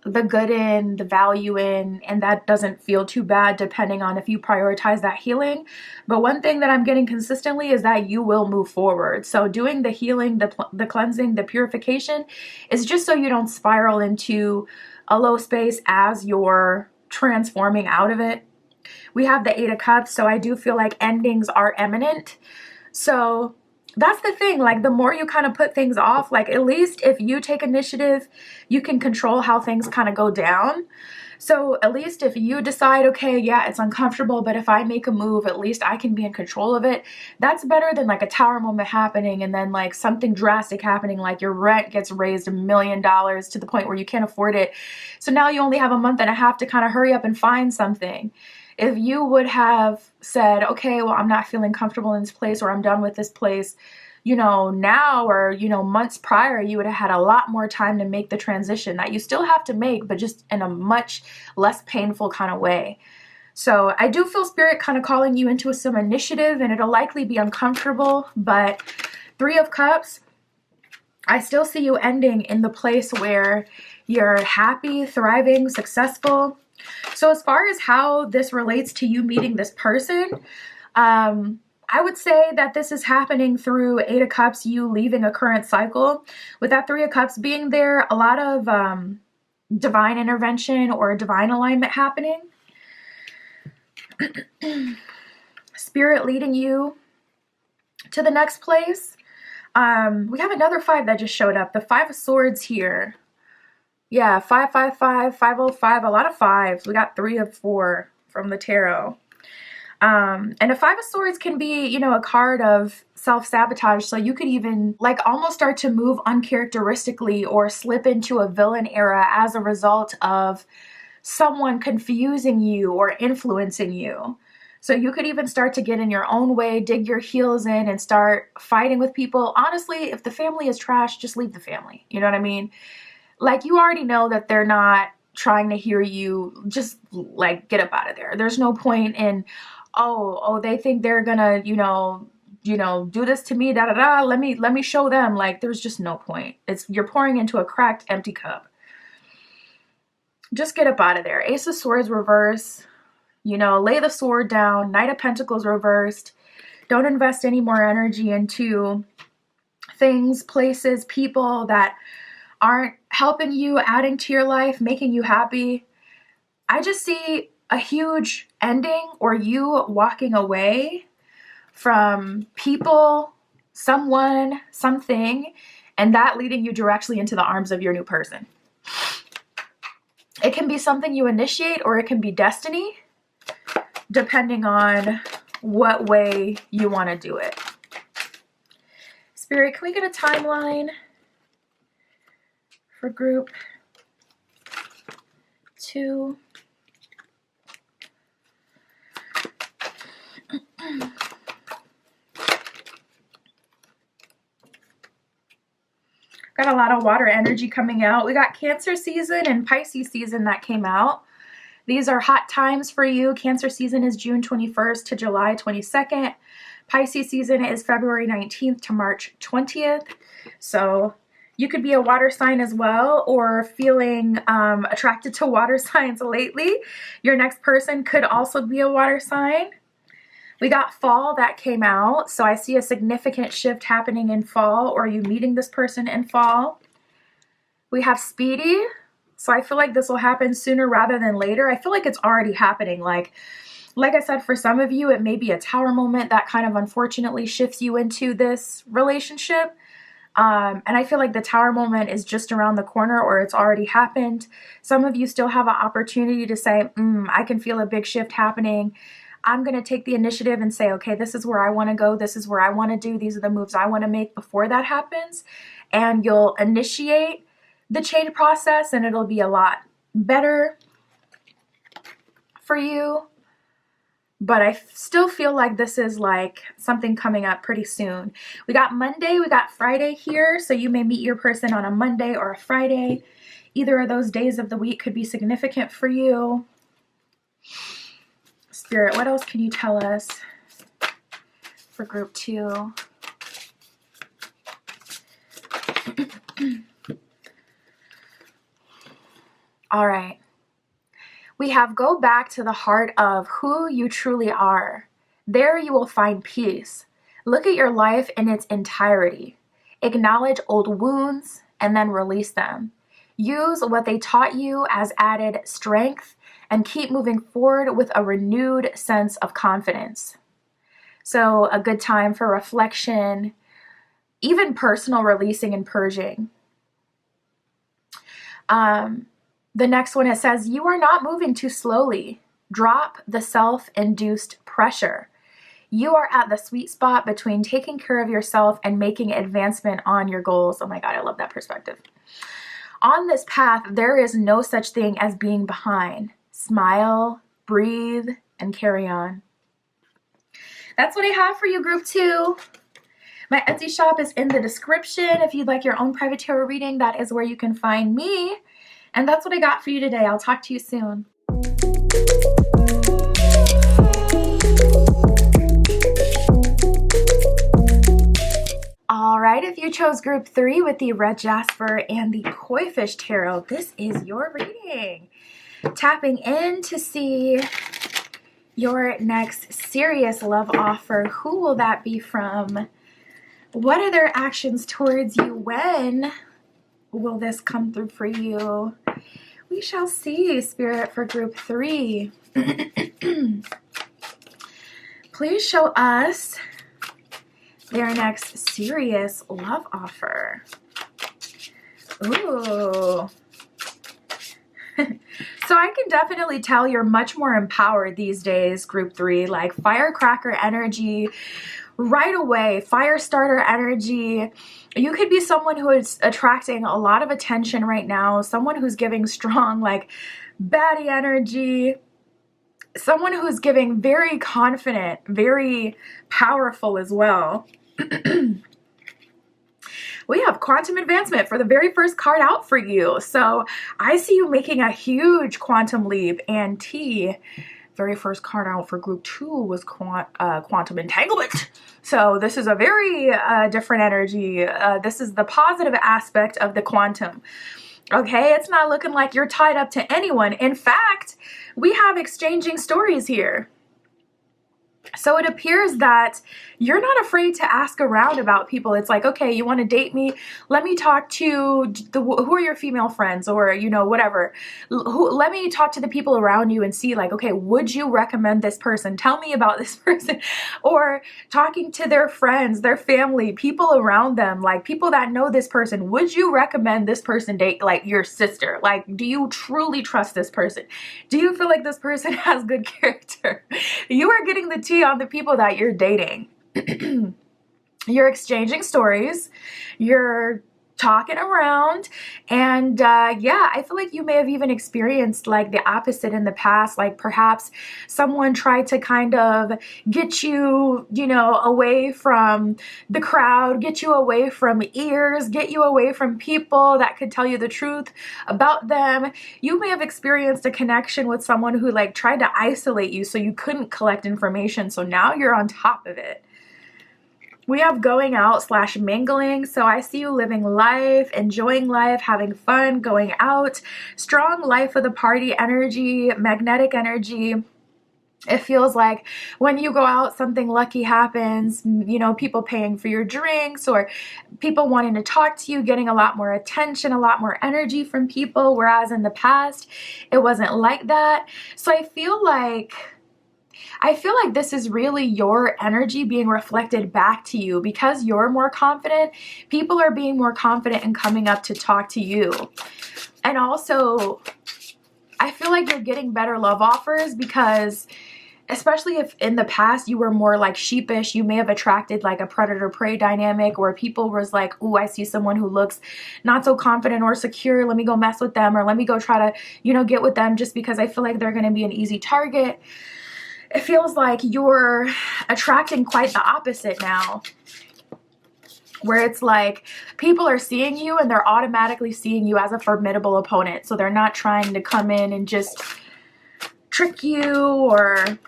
the good in, the value in, and that doesn't feel too bad depending on if you prioritize that healing. But one thing that I'm getting consistently is that you will move forward. So doing the healing, the cleansing, the purification is just so you don't spiral into a low space as you're transforming out of it. We have the Eight of Cups, so I do feel like endings are imminent. So that's the thing, like the more you kind of put things off, like at least if you take initiative, you can control how things kind of go down. So at least if you decide, okay, yeah, it's uncomfortable, but if I make a move, at least I can be in control of it. That's better than like a tower moment happening and then like something drastic happening, like your rent gets raised $1 million to the point where you can't afford it. So now you only have a month and a half to kind of hurry up and find something. If you would have said, okay, well, I'm not feeling comfortable in this place, or I'm done with this place, you know, now or, you know, months prior, you would have had a lot more time to make the transition that you still have to make, but just in a much less painful kind of way. So I do feel Spirit kind of calling you into some initiative, and it'll likely be uncomfortable, but Three of Cups, I still see you ending in the place where you're happy, thriving, successful. So as far as how this relates to you meeting this person, I would say that this is happening through Eight of Cups, you leaving a current cycle. With that Three of Cups being there, a lot of divine intervention or divine alignment happening. Spirit leading you to the next place. We have another 5 that just showed up. The 5 of Swords here. Yeah, 555, 505, a lot of 5s. We got 3 of 4 from the tarot. And a 5 of Swords can be, you know, a card of self-sabotage. So you could even like almost start to move uncharacteristically or slip into a villain era as a result of someone confusing you or influencing you. So you could even start to get in your own way, dig your heels in and start fighting with people. Honestly, if the family is trash, just leave the family. You know what I mean? Like, you already know that they're not trying to hear you. Just like get up out of there. There's no point in, oh, they think they're gonna, you know, do this to me, da da da. Let me show them. Like, there's just no point. You're pouring into a cracked, empty cup. Just get up out of there. Ace of Swords reverse. You know, lay the sword down. Knight of Pentacles reversed. Don't invest any more energy into things, places, people that aren't helping you, adding to your life, making you happy. I just see a huge ending or you walking away from people, someone, something, and that leading you directly into the arms of your new person. It can be something you initiate or it can be destiny, depending on what way you want to do it. Spirit, can we get a timeline for group 2? Got a lot of water energy coming out. We got Cancer season and Pisces season that came out. These are hot times for you. Cancer season is June 21st to July 22nd. Pisces season is February 19th to March 20th. So you could be a water sign as well, or feeling attracted to water signs lately. Your next person could also be a water sign. We got fall that came out. So I see a significant shift happening in fall, or you meeting this person in fall. We have speedy. So I feel like this will happen sooner rather than later. I feel like it's already happening. Like I said, for some of you, it may be a tower moment that kind of unfortunately shifts you into this relationship. And I feel like the tower moment is just around the corner, or it's already happened. Some of you still have an opportunity to say, I can feel a big shift happening. I'm going to take the initiative and say, okay, this is where I want to go. This is where I want to do. These are the moves I want to make before that happens. And you'll initiate the change process and it'll be a lot better for you. But I still feel like this is like something coming up pretty soon. We got Monday, we got Friday here. So you may meet your person on a Monday or a Friday. Either of those days of the week could be significant for you. Spirit, what else can you tell us for group 2? All right. We have go back to the heart of who you truly are. There you will find peace. Look at your life in its entirety. Acknowledge old wounds and then release them. Use what they taught you as added strength and keep moving forward with a renewed sense of confidence. So a good time for reflection, even personal releasing and purging. The next one, it says, you are not moving too slowly. Drop the self-induced pressure. You are at the sweet spot between taking care of yourself and making advancement on your goals. Oh my God, I love that perspective. On this path, there is no such thing as being behind. Smile, breathe, and carry on. That's what I have for you, group 2. My Etsy shop is in the description. If you'd like your own private tarot reading, that is where you can find me. And that's what I got for you today. I'll talk to you soon. All right, if you chose group 3 with the Red Jasper and the Koi Fish Tarot, this is your reading. Tapping in to see your next serious love offer. Who will that be from? What are their actions towards you? When will this come through for you? We shall see, Spirit, for group 3. Please show us their next serious love offer. Ooh. So I can definitely tell you're much more empowered these days, group 3, like firecracker energy right away, fire starter energy. You could be someone who is attracting a lot of attention right now, someone who's giving strong, like, baddie energy, someone who's giving very confident, very powerful as well. We have quantum advancement for the very first card out for you. So I see you making a huge quantum leap. And T, very first card out for group 2 was quantum entanglement. So this is a very different energy. This is the positive aspect of the quantum. Okay, it's not looking like you're tied up to anyone. In fact, we have exchanging stories here. So it appears that you're not afraid to ask around about people. It's like, okay, you want to date me? Let me talk to who are your female friends, or, you know, whatever. Let me talk to the people around you and see, like, okay, would you recommend this person? Tell me about this person. Or talking to their friends, their family, people around them, like people that know this person. Would you recommend this person date, like, your sister? Like, do you truly trust this person? Do you feel like this person has good character? You are getting the tea on the people that you're dating. You're exchanging stories, you're talking around, and yeah, I feel like you may have even experienced like the opposite in the past. Like perhaps someone tried to kind of get you, you know, away from the crowd, get you away from ears, get you away from people that could tell you the truth about them. You may have experienced a connection with someone who like tried to isolate you so you couldn't collect information. So now you're on top of it. We have going out / mingling. So I see you living life, enjoying life, having fun, going out, strong life of the party energy, magnetic energy. It feels like when you go out, something lucky happens, you know, people paying for your drinks or people wanting to talk to you, getting a lot more attention, a lot more energy from people. Whereas in the past, it wasn't like that. So I feel like this is really your energy being reflected back to you. Because you're more confident, people are being more confident and coming up to talk to you. And also, I feel like you're getting better love offers because, especially if in the past you were more like sheepish, you may have attracted like a predator-prey dynamic where people was like, ooh, I see someone who looks not so confident or secure. Let me go mess with them, or let me go try to, you know, get with them just because I feel like they're going to be an easy target. It feels like you're attracting quite the opposite now, where it's like people are seeing you and they're automatically seeing you as a formidable opponent. So they're not trying to come in and just trick you or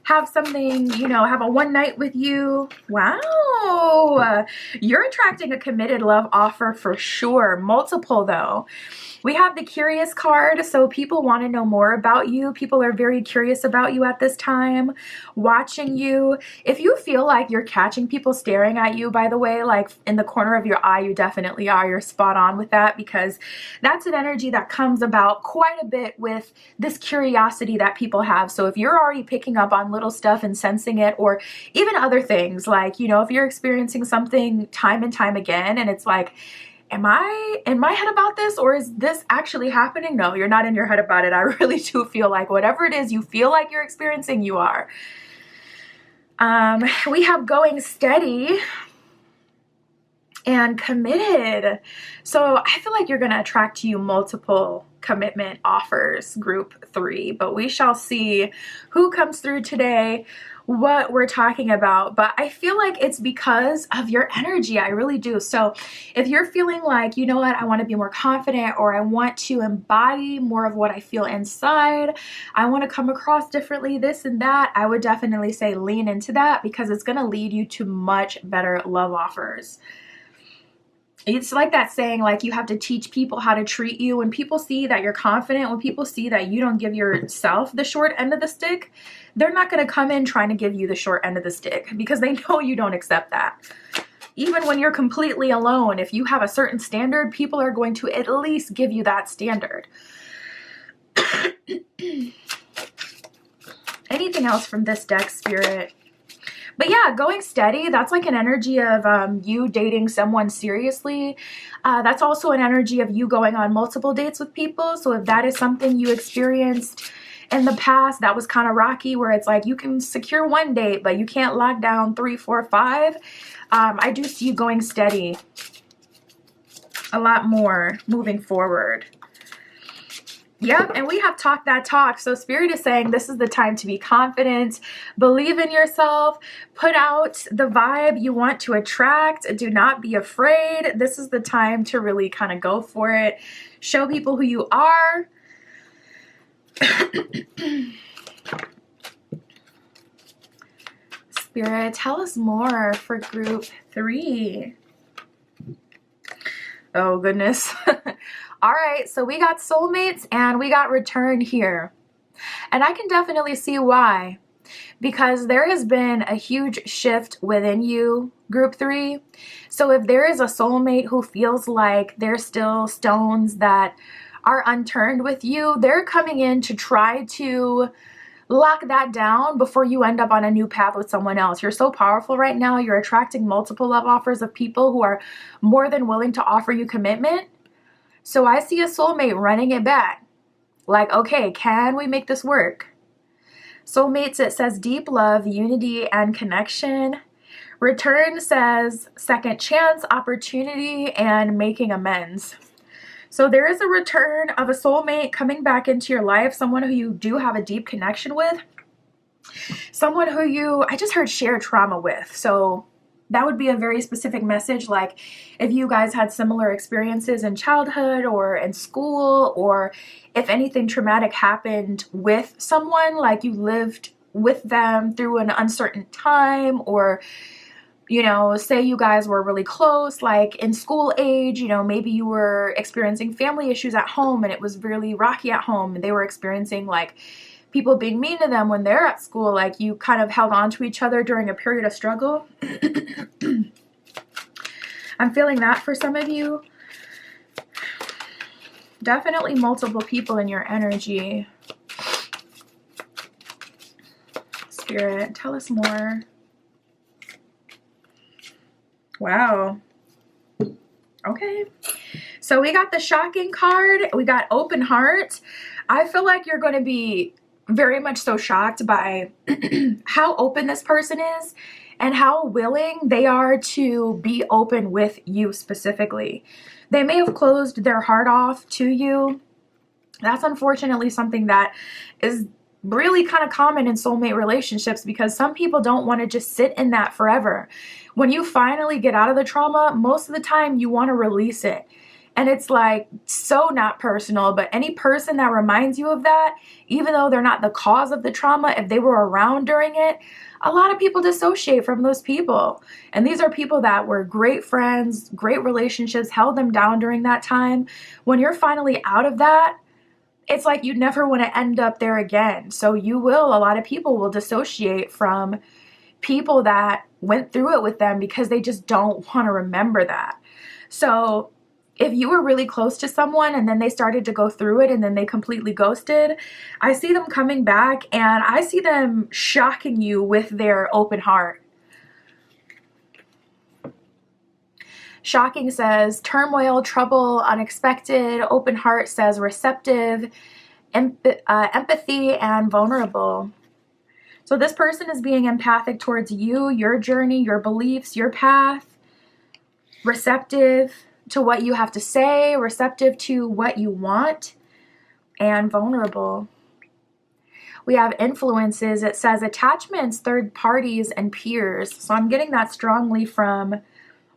have something, you know, have a one night with you. Wow. You're attracting a committed love offer for sure. Multiple though. We have the curious card, so people want to know more about you. People are very curious about you at this time, watching you. If you feel like you're catching people staring at you, by the way, like in the corner of your eye, you definitely are. You're spot on with that, because that's an energy that comes about quite a bit with this curiosity that people have. So if you're already picking up on little stuff and sensing it, or even other things, like, you know, if you're experiencing something time and time again and it's like, am I in my head about this, or is this actually happening? No, you're not in your head about it. I really do feel like whatever it is you feel like you're experiencing, you are. We have going steady and committed. So I feel like you're going to attract to you multiple commitment offers, group 3, but we shall see who comes through today, what we're talking about. But I feel like it's because of your energy. I really do. So if you're feeling like, you know what, I want to be more confident, or I want to embody more of what I feel inside, I want to come across differently, this and that, I would definitely say lean into that, because it's going to lead you to much better love offers. It's like that saying, like, you have to teach people how to treat you. When people see that you're confident, when people see that you don't give yourself the short end of the stick, they're not going to come in trying to give you the short end of the stick, because they know you don't accept that. Even when you're completely alone, if you have a certain standard, people are going to at least give you that standard. Anything else from this deck, Spirit? But yeah, going steady, that's like an energy of you dating someone seriously. That's also an energy of you going on multiple dates with people. So if that is something you experienced in the past, that was kind of rocky, where it's like you can secure one date, but you can't lock down 3, 4, 5. I do see you going steady a lot more moving forward. Yep, and we have talked that talk. So Spirit is saying this is the time to be confident, believe in yourself, put out the vibe you want to attract. Do not be afraid. This is the time to really kind of go for it. Show people who you are. Spirit, tell us more for group 3. Oh, goodness. All right, so we got soulmates and we got return here. And I can definitely see why. Because there has been a huge shift within you, group 3. So if there is a soulmate who feels like there's still stones that are unturned with you, they're coming in to try to lock that down before you end up on a new path with someone else. You're so powerful right now. You're attracting multiple love offers of people who are more than willing to offer you commitment. So I see a soulmate running it back. Like, okay, can we make this work? Soulmates, it says deep love, unity, and connection. Return says second chance, opportunity, and making amends. So there is a return of a soulmate coming back into your life, someone who you do have a deep connection with, someone who you, I just heard, share trauma with. So that would be a very specific message, like if you guys had similar experiences in childhood or in school, or if anything traumatic happened with someone, like you lived with them through an uncertain time, or, you know, say you guys were really close, like in school age, you know, maybe you were experiencing family issues at home and it was really rocky at home, and they were experiencing like people being mean to them when they're at school, like you kind of held on to each other during a period of struggle. I'm feeling that for some of you. Definitely multiple people in your energy. Spirit, tell us more. Wow. Okay. So we got the shocking card. We got open heart. I feel like you're going to be very much so shocked by how open this person is and how willing they are to be open with you specifically. They may have closed their heart off to you. That's unfortunately something that is really kind of common in soulmate relationships, because some people don't want to just sit in that forever. When you finally get out of the trauma, most of the time you want to release it. And it's like so not personal, but any person that reminds you of that, even though they're not the cause of the trauma, if they were around during it, a lot of people dissociate from those people. And these are people that were great friends, great relationships, held them down during that time. When you're finally out of that, it's like you never want to end up there again. So a lot of people will dissociate from people that went through it with them because they just don't want to remember that. So if you were really close to someone and then they started to go through it and then they completely ghosted, I see them coming back and I see them shocking you with their open heart. Shocking says turmoil, trouble, unexpected. Open heart says receptive, empathy, and vulnerable. So this person is being empathic towards you, your journey, your beliefs, your path. Receptive to what you have to say, receptive to what you want, and vulnerable. We have influences. It says attachments, third parties, and peers. So I'm getting that strongly from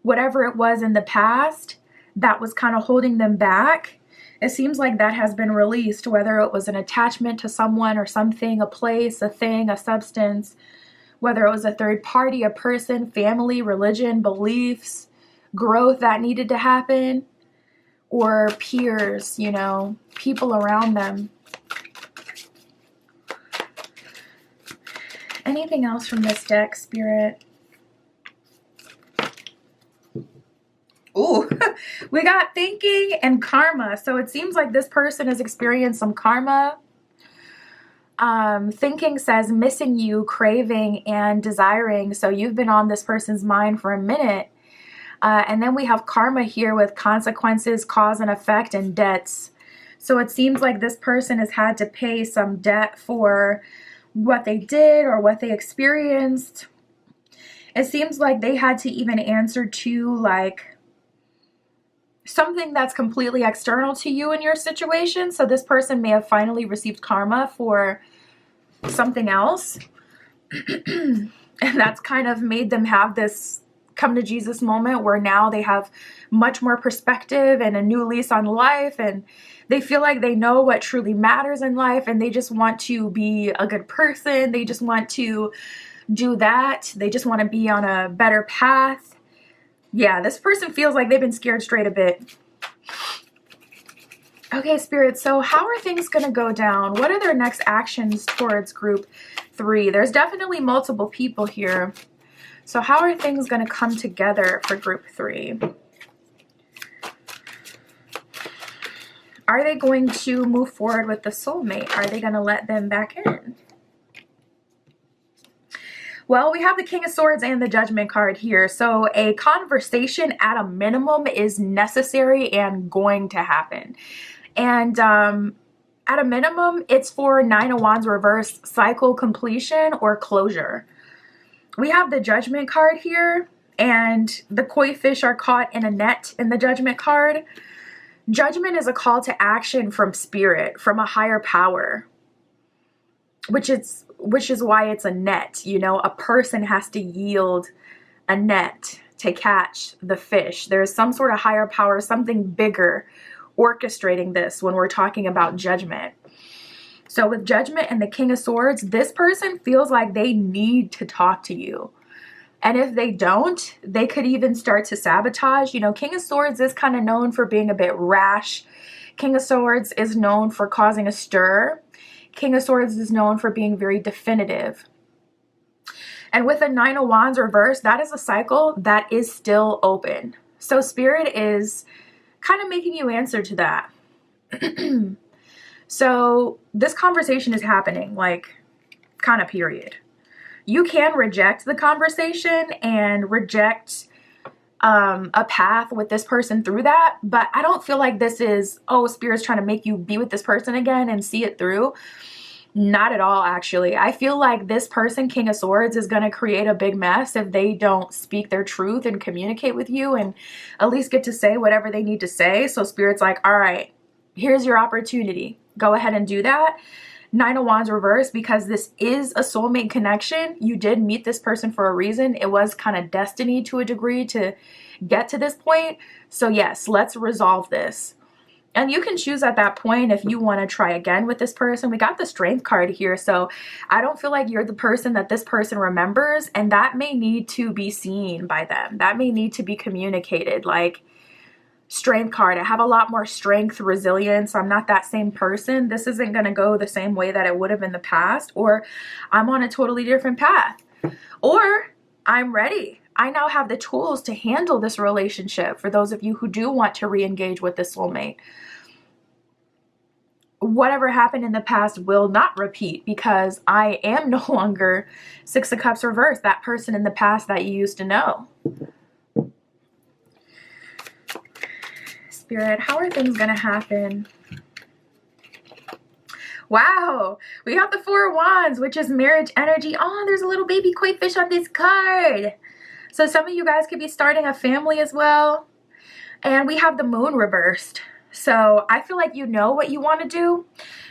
whatever it was in the past that was kind of holding them back. It seems like that has been released, whether it was an attachment to someone or something, a place, a thing, a substance, whether it was a third party, a person, family, religion, beliefs, growth that needed to happen, or peers, you know, people around them. Anything else from this deck, Spirit? We got thinking and karma. So it seems like this person has experienced some karma. Thinking says missing you, craving, and desiring. So you've been on this person's mind for a minute. And then we have karma here with consequences, cause and effect, and debts. So it seems like this person has had to pay some debt for what they did or what they experienced. It seems like they had to even answer to like something that's completely external to you in your situation. So this person may have finally received karma for something else. And that's kind of made them have this come to Jesus moment where now they have much more perspective and a new lease on life, and they feel like they know what truly matters in life, and they just want to be a good person. They just want to do that. They just want to be on a better path. Yeah, this person feels like they've been scared straight a bit. Okay, Spirit, so how are things going to go down? What are their next actions towards group 3? There's definitely multiple people here. So how are things going to come together for group 3? Are they going to move forward with the soulmate? Are they going to let them back in? Well, we have the King of Swords and the Judgment card here. So a conversation at a minimum is necessary and going to happen. And at a minimum, it's for 9 of Wands reverse, cycle completion or closure. We have the Judgment card here, and the koi fish are caught in a net in the Judgment card. Judgment is a call to action from spirit, from a higher power, which is why it's a net. You know, a person has to yield a net to catch the fish. There's some sort of higher power, something bigger orchestrating this when we're talking about judgment. So with Judgment and the King of Swords, this person feels like they need to talk to you. And if they don't, they could even start to sabotage. You know, King of Swords is kind of known for being a bit rash. King of Swords is known for causing a stir. King of Swords is known for being very definitive. And with the 9 of Wands reverse, that is a cycle that is still open. So Spirit is kind of making you answer to that. So this conversation is happening, like, kind of period. You can reject the conversation and reject a path with this person through that, but I don't feel like this is, oh, Spirit's trying to make you be with this person again and see it through. Not at all, actually. I feel like this person, King of Swords, is going to create a big mess if they don't speak their truth and communicate with you and at least get to say whatever they need to say. So Spirit's like, all right, here's your opportunity. Go ahead and do that. 9 of Wands reverse, because this is a soulmate connection. You did meet this person for a reason. It was kind of destiny to a degree to get to this point. So yes, let's resolve this. And you can choose at that point if you want to try again with this person. We got the Strength card here. So I don't feel like you're the person that this person remembers, and that may need to be seen by them. That may need to be communicated. Like, Strength card, I have a lot more strength, resilience. I'm not that same person. This isn't going to go the same way that it would have in the past, or I'm on a totally different path, or I'm ready. I now have the tools to handle this relationship for those of you who do want to re-engage with the soulmate. Whatever happened in the past will not repeat, because I am no longer 6 of Cups reverse, that person in the past that you used to know. Spirit, how are things going to happen? Wow, we have the 4 of Wands, which is marriage energy. Oh, there's a little baby koi fish on this card. So some of you guys could be starting a family as well. And we have the Moon reversed. So I feel like you know what you want to do.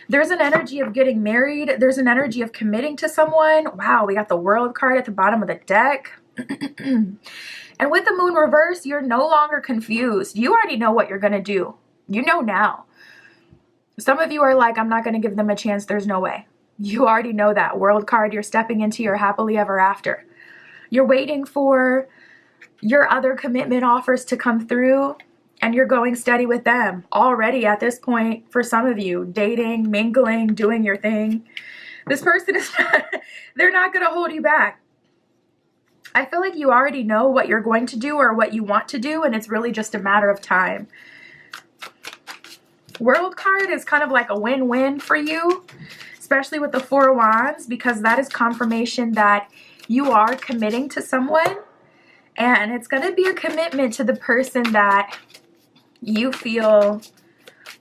There's an energy of getting married. There's an energy of committing to someone. Wow, we got the World card at the bottom of the deck. And with the Moon reverse, you're no longer confused. You already know what you're going to do. You know now. Some of you are like, I'm not going to give them a chance. There's no way. You already know that. World card, you're stepping into your happily ever after. You're waiting for your other commitment offers to come through, and you're going steady with them. Already at this point, for some of you, dating, mingling, doing your thing. This person is not, they're not going to hold you back. I feel like you already know what you're going to do or what you want to do, and it's really just a matter of time. World card is kind of like a win-win for you, especially with the Four of Wands, because that is confirmation that you are committing to someone, and it's going to be a commitment to the person that you feel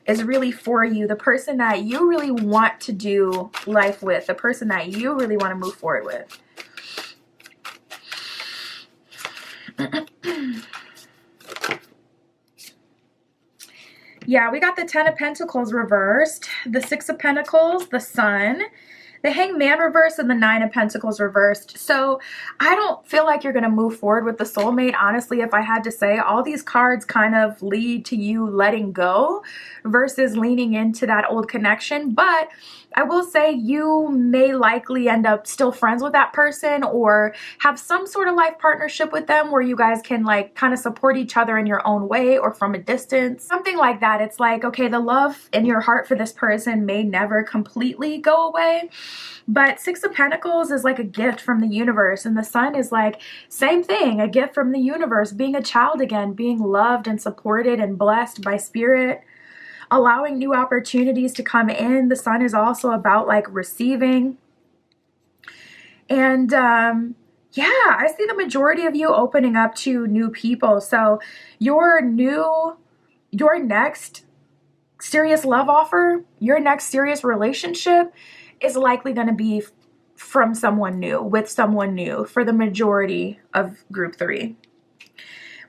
is really for you, the person that you really want to do life with, the person that you really want to move forward with. Yeah, we got the Ten of Pentacles reversed, the Six of Pentacles, the Sun, the Hangman reversed, and the Nine of Pentacles reversed. So I don't feel like you're going to move forward with the soulmate. Honestly, if I had to say, all these cards kind of lead to you letting go versus leaning into that old connection. But I will say you may likely end up still friends with that person or have some sort of life partnership with them where you guys can like kind of support each other in your own way or from a distance. Something like that. It's like, okay, the love in your heart for this person may never completely go away. But Six of Pentacles is like a gift from the universe, and the Sun is like same thing, a gift from the universe, being a child again, being loved and supported and blessed by spirit, allowing new opportunities to come in. The Sun is also about like receiving. And yeah, I see the majority of you opening up to new people. So your next serious love offer, your next serious relationship is likely going to be from someone new, with someone new for the majority of group 3.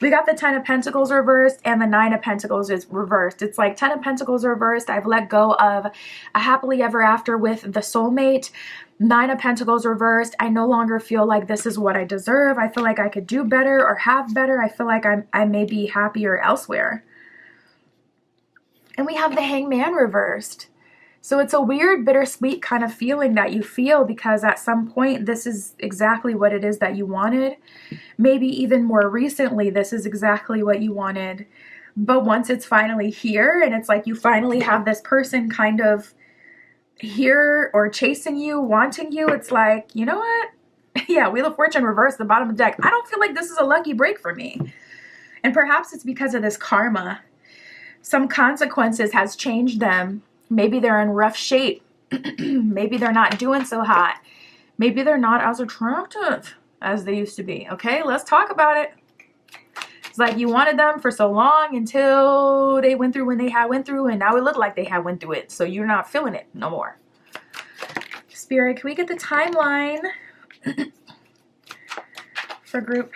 We got the Ten of Pentacles reversed and the Nine of Pentacles is reversed. It's like Ten of Pentacles reversed. I've let go of a happily ever after with the soulmate. Nine of Pentacles reversed. I no longer feel like this is what I deserve. I feel like I could do better or have better. I feel like I may be happier elsewhere. And we have the Hangman reversed. So it's a weird, bittersweet kind of feeling that you feel because at some point this is exactly what it is that you wanted. Maybe even more recently, this is exactly what you wanted. But once it's finally here and it's like you finally have this person kind of here or chasing you, wanting you, it's like, you know what? Yeah, Wheel of Fortune reversed, the bottom of the deck. I don't feel like this is a lucky break for me. And perhaps it's because of this karma. Some consequences has changed them. Maybe they're in rough shape. Maybe they're not doing so hot. Maybe they're not as attractive as they used to be. Okay, let's talk about it. It's like you wanted them for so long until they went through when they had went through, and now it looked like they had went through it. So you're not feeling it no more. Spirit, can we get the timeline for group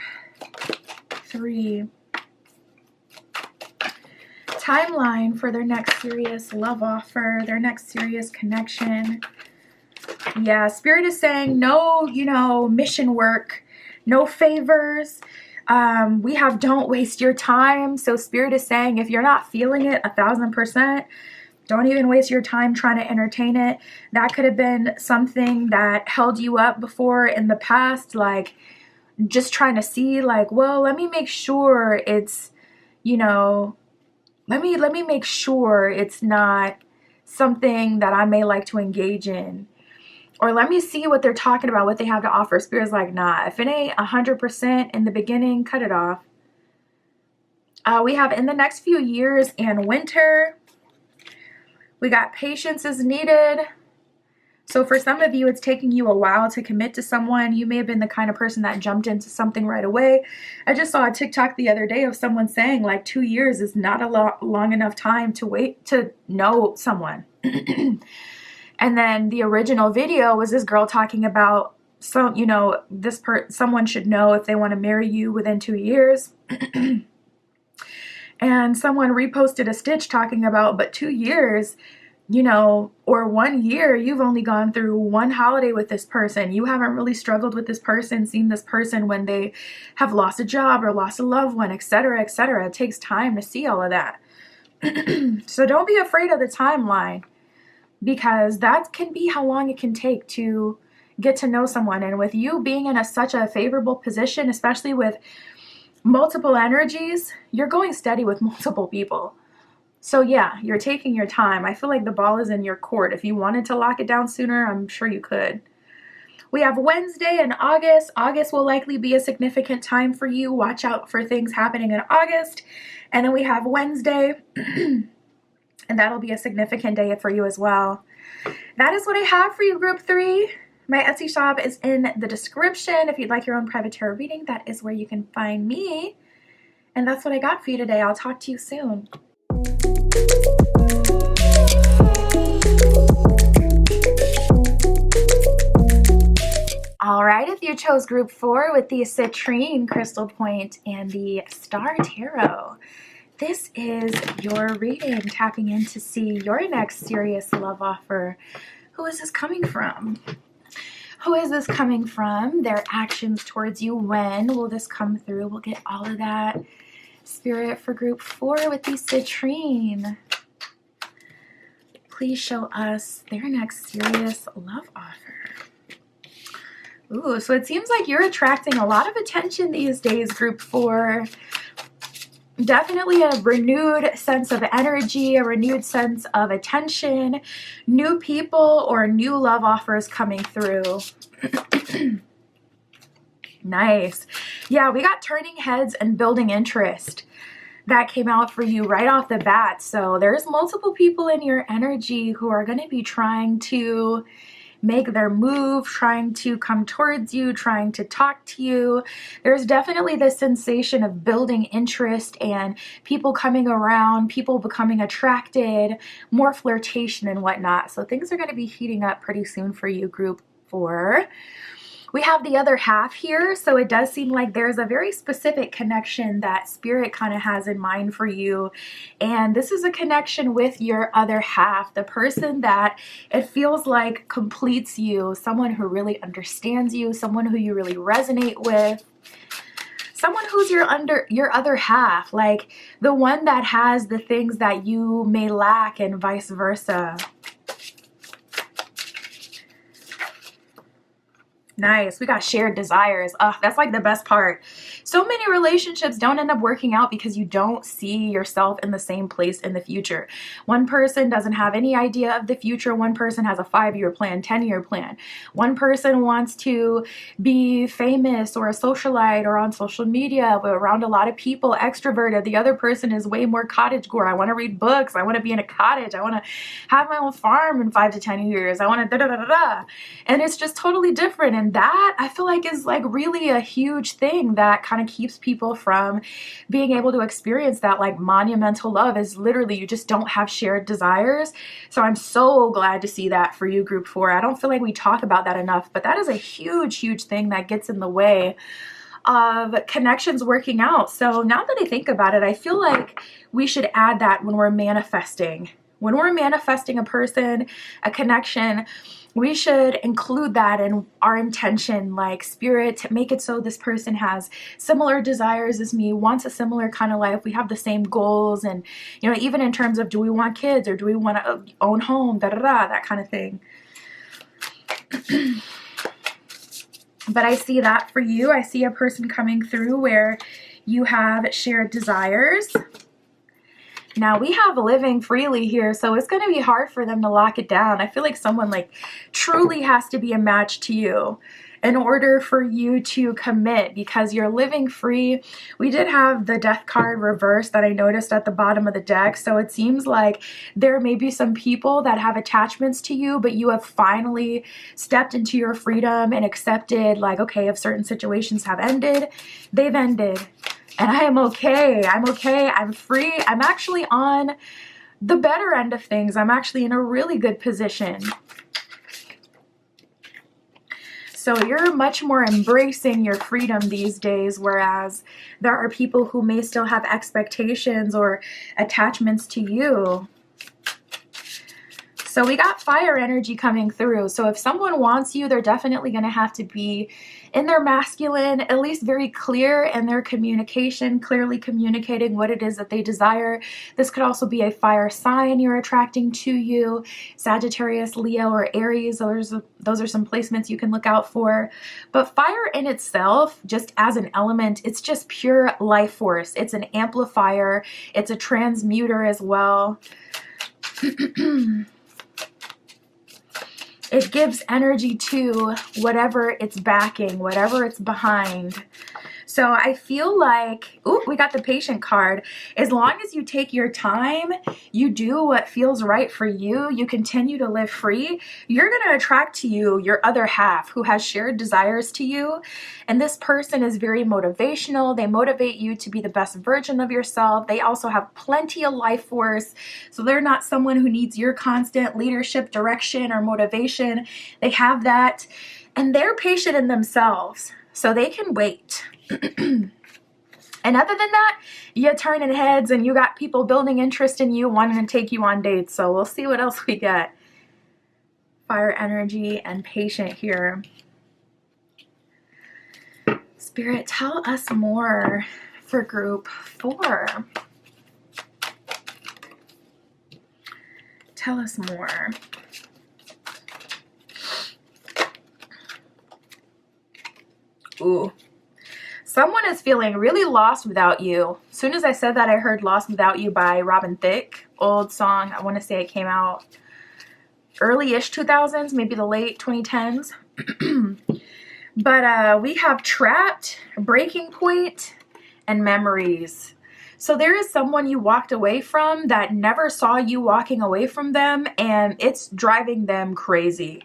3? Timeline for their next serious love offer, their next serious connection. Yeah, Spirit is saying no, mission work, no favors. We have don't waste your time. So Spirit is saying if you're not feeling it 1000%, don't even waste your time trying to entertain it. That could have been something that held you up before in the past, like just trying to see like, well, let me make sure it's, let me make sure it's not something that I may like to engage in. Or let me see what they're talking about, what they have to offer. Spirit's like, nah, if it ain't 100% in the beginning, cut it off. We have in the next few years and winter. We got patience is needed. So for some of you, it's taking you a while to commit to someone. You may have been the kind of person that jumped into something right away. I just saw a TikTok the other day of someone saying like 2 years is not a long enough time to wait to know someone. And then the original video was this girl talking about, someone should know if they want to marry you within 2 years. And someone reposted a stitch talking about, but 2 years, or 1 year, you've only gone through one holiday with this person. You haven't really struggled with this person, seen this person when they have lost a job or lost a loved one, etc., etc. It takes time to see all of that. So don't be afraid of the timeline, because that can be how long it can take to get to know someone. And with you being in such a favorable position, especially with multiple energies, you're going steady with multiple people. So yeah, you're taking your time. I feel like the ball is in your court. If you wanted to lock it down sooner, I'm sure you could. We have Wednesday in August. August will likely be a significant time for you. Watch out for things happening in August. And then we have Wednesday, and that'll be a significant day for you as well. That is what I have for you, Group 3. My Etsy shop is in the description. If you'd like your own private tarot reading, that is where you can find me. And that's what I got for you today. I'll talk to you soon. All right, if you chose Group 4 with the Citrine Crystal Point and the Star Tarot, this is your reading, tapping in to see your next serious love offer. Who is this coming from? Who is this coming from? Their actions towards you. When will this come through? We'll get all of that. Spirit for Group 4 with the Citrine. Please show us their next serious love offer. Ooh, so it seems like you're attracting a lot of attention these days, Group 4. Definitely a renewed sense of energy, a renewed sense of attention, new people or new love offers coming through. Nice. Yeah, we got turning heads and building interest. That came out for you right off the bat. So there's multiple people in your energy who are going to be trying to make their move, trying to come towards you, trying to talk to you. There's definitely this sensation of building interest and people coming around, people becoming attracted, more flirtation and whatnot. So things are going to be heating up pretty soon for you, Group 4. We have the other half here, so it does seem like there's a very specific connection that Spirit kind of has in mind for you. And this is a connection with your other half, the person that it feels like completes you, someone who really understands you, someone who you really resonate with. Someone who's your other half, like the one that has the things that you may lack and vice versa. Nice. We got shared desires. That's like the best part. So many relationships don't end up working out because you don't see yourself in the same place in the future. One person doesn't have any idea of the future. One person has a 5-year plan, 10-year plan. One person wants to be famous or a socialite or on social media around a lot of people, extroverted. The other person is way more cottagecore. I want to read books. I want to be in a cottage. I want to have my own farm in 5 to 10 years. I want to da-da-da-da-da. And it's just totally different. And that I feel like is like really a huge thing that kind of keeps people from being able to experience that like monumental love is literally you just don't have shared desires. So I'm so glad to see that for you, Group 4. I don't feel like we talk about that enough, but that is a huge, huge thing that gets in the way of connections working out. So now that I think about it, I feel like we should add that when we're manifesting. When we're manifesting a person, a connection, we should include that in our intention, like Spirit, to make it so this person has similar desires as me, wants a similar kind of life. We have the same goals, and you know, even in terms of do we want kids or do we want to own home, that kind of thing. But I see that for you. I see a person coming through where you have shared desires. Now we have living freely here, so it's going to be hard for them to lock it down. I feel like someone like truly has to be a match to you in order for you to commit, because you're living free. We did have the death card reversed that I noticed at the bottom of the deck, so it seems like there may be some people that have attachments to you, but you have finally stepped into your freedom and accepted like, okay, if certain situations have ended, they've ended. And I am okay. I'm okay. I'm free. I'm actually on the better end of things. I'm actually in a really good position. So you're much more embracing your freedom these days, whereas there are people who may still have expectations or attachments to you. So we got fire energy coming through. So if someone wants you, they're definitely going to have to be in their masculine, at least very clear in their communication, clearly communicating what it is that they desire. This could also be a fire sign you're attracting to you, Sagittarius, Leo, or Aries. Those are some placements you can look out for. But fire in itself, just as an element, it's just pure life force. It's an amplifier. It's a transmuter as well. It gives energy to whatever it's backing, whatever it's behind. So I feel like, ooh, we got the patient card. As long as you take your time, you do what feels right for you, you continue to live free, you're going to attract to you your other half who has shared desires to you. And this person is very motivational. They motivate you to be the best version of yourself. They also have plenty of life force. So they're not someone who needs your constant leadership, direction, or motivation. They have that. And they're patient in themselves, so they can wait. And other than that, you're turning heads and you got people building interest in you, wanting to take you on dates. So we'll see what else we get. Fire energy and patient here. Spirit, tell us more for group 4. Tell us more. Ooh. Someone is feeling really lost without you. As soon as I said that, I heard Lost Without You by Robin Thicke. Old song. I want to say it came out early-ish 2000s, maybe the late 2010s. But we have Trapped, Breaking Point, and Memories. So there is someone you walked away from that never saw you walking away from them, and it's driving them crazy.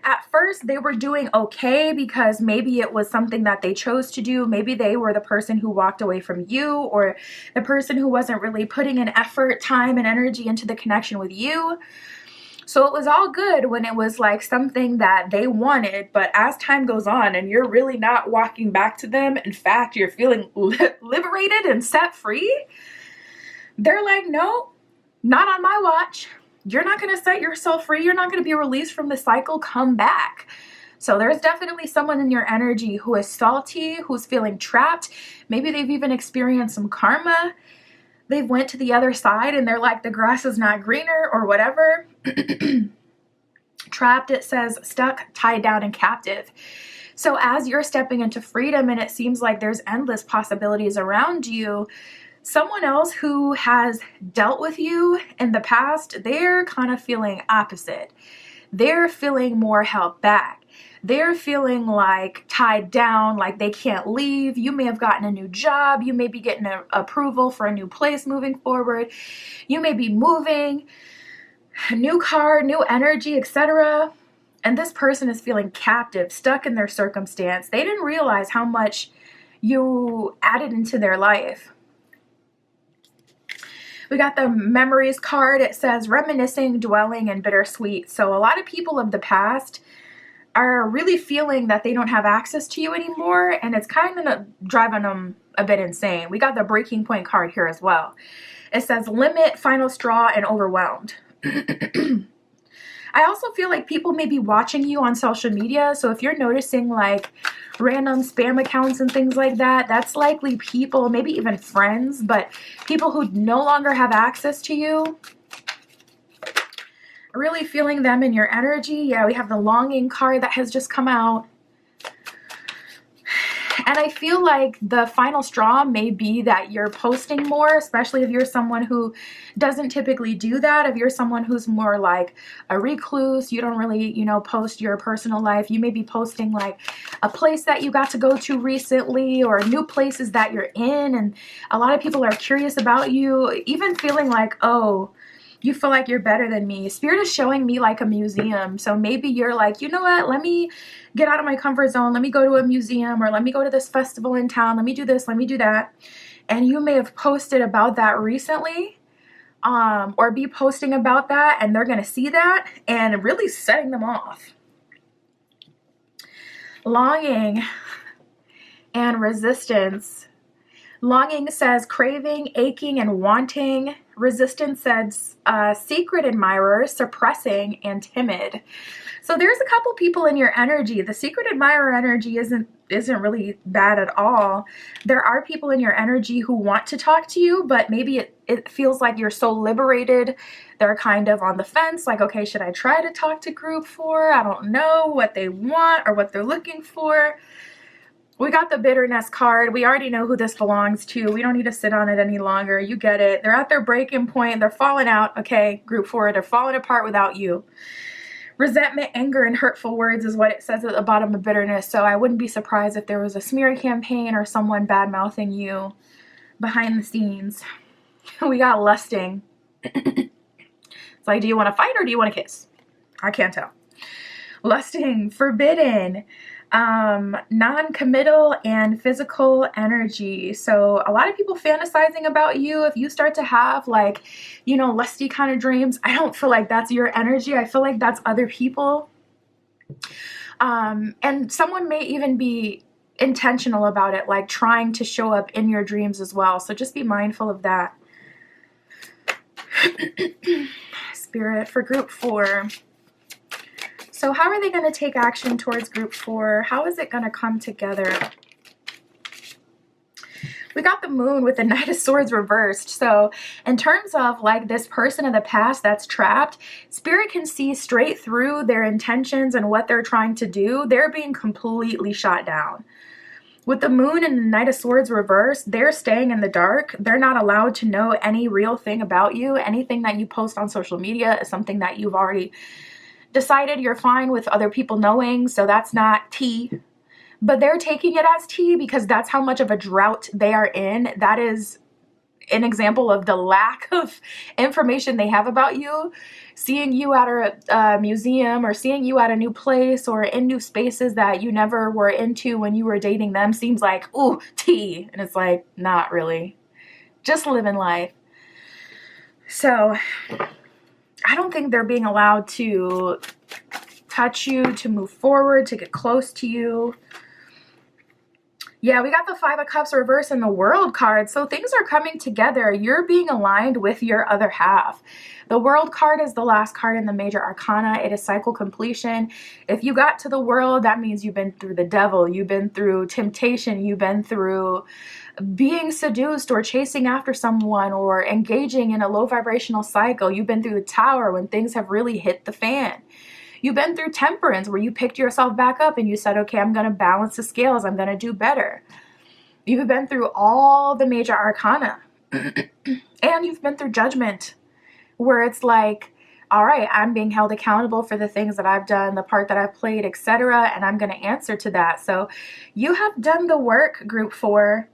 At first, they were doing okay because maybe it was something that they chose to do. Maybe they were the person who walked away from you, or the person who wasn't really putting in effort, time, and energy into the connection with you. So it was all good when it was like something that they wanted, but as time goes on and you're really not walking back to them, in fact, you're feeling liberated and set free, they're like, no, not on my watch. You're not going to set yourself free. You're not going to be released from the cycle. Come back. So there's definitely someone in your energy who is salty, who's feeling trapped. Maybe they've even experienced some karma. They've went to the other side and they're like, the grass is not greener or whatever. Trapped, it says stuck, tied down, and captive. So as you're stepping into freedom and it seems like there's endless possibilities around you, someone else who has dealt with you in the past, they're kind of feeling opposite. They're feeling more held back. They're feeling like tied down, like they can't leave. You may have gotten a new job. You may be getting approval for a new place moving forward. You may be moving, a new car, new energy, etc. And this person is feeling captive, stuck in their circumstance. They didn't realize how much you added into their life. We got the Memories card. It says reminiscing, dwelling, and bittersweet. So a lot of people of the past are really feeling that they don't have access to you anymore, and it's kind of driving them a bit insane. We got the Breaking Point card here as well. It says limit, final straw, and overwhelmed. I also feel like people may be watching you on social media, so if you're noticing like random spam accounts and things like that, that's likely people, maybe even friends, but people who no longer have access to you. Really feeling them in your energy. Yeah, we have the longing card that has just come out. And I feel like the final straw may be that you're posting more, especially if you're someone who doesn't typically do that. If you're someone who's more like a recluse, you don't really, post your personal life. You may be posting like a place that you got to go to recently or new places that you're in. And a lot of people are curious about you, even feeling like, oh, you feel like you're better than me. Spirit is showing me like a museum. So maybe you're like, you know what? Let me get out of my comfort zone. Let me go to a museum, or let me go to this festival in town. Let me do this. Let me do that. And you may have posted about that recently, or be posting about that, and they're going to see that and really setting them off. Longing and resistance. Longing says craving, aching, and wanting. Resistance says secret admirer, suppressing, and timid. So there's a couple people in your energy. The secret admirer energy isn't really bad at all. There are people in your energy who want to talk to you, but maybe it feels like you're so liberated. They're kind of on the fence, like, okay, should I try to talk to group 4? I don't know what they want or what they're looking for. We got the bitterness card. We already know who this belongs to. We don't need to sit on it any longer. You get it. They're at their breaking point. They're falling out. Okay, group 4, they're falling apart without you. Resentment, anger, and hurtful words is what it says at the bottom of bitterness. So I wouldn't be surprised if there was a smear campaign or someone bad-mouthing you behind the scenes. We got lusting. It's like, do you want to fight or do you want to kiss? I can't tell. Lusting, forbidden, non-committal, and physical energy. So a lot of people fantasizing about you. If you start to have like, you know, lusty kind of dreams, I don't feel like that's your energy. I feel like that's other people. And someone may even be intentional about it, like trying to show up in your dreams as well. So just be mindful of that. Spirit, for group 4. So how are they going to take action towards group 4? How is it going to come together? We got the moon with the Knight of Swords reversed. So in terms of like this person of the past that's trapped, Spirit can see straight through their intentions and what they're trying to do. They're being completely shot down. With the moon and the Knight of Swords reversed, they're staying in the dark. They're not allowed to know any real thing about you. Anything that you post on social media is something that you've already decided you're fine with other people knowing, so that's not tea. But they're taking it as tea because that's how much of a drought they are in. That is an example of the lack of information they have about you. Seeing you at a museum or seeing you at a new place or in new spaces that you never were into when you were dating them seems like, ooh, tea. And it's like, not really. Just living life. So I don't think they're being allowed to touch you, to move forward, to get close to you. Yeah, we got the 5 of Cups reverse and the World card. So things are coming together. You're being aligned with your other half. The World card is the last card in the major arcana. It is cycle completion. If you got to the World, that means you've been through the devil. You've been through temptation. You've been through being seduced or chasing after someone or engaging in a low vibrational cycle. You've been through the Tower when things have really hit the fan. You've been through Temperance where you picked yourself back up and you said, okay, I'm going to balance the scales. I'm going to do better. You've been through all the major arcana. And you've been through Judgment where it's like, all right, I'm being held accountable for the things that I've done, the part that I've played, etc. And I'm going to answer to that. So you have done the work, group 4.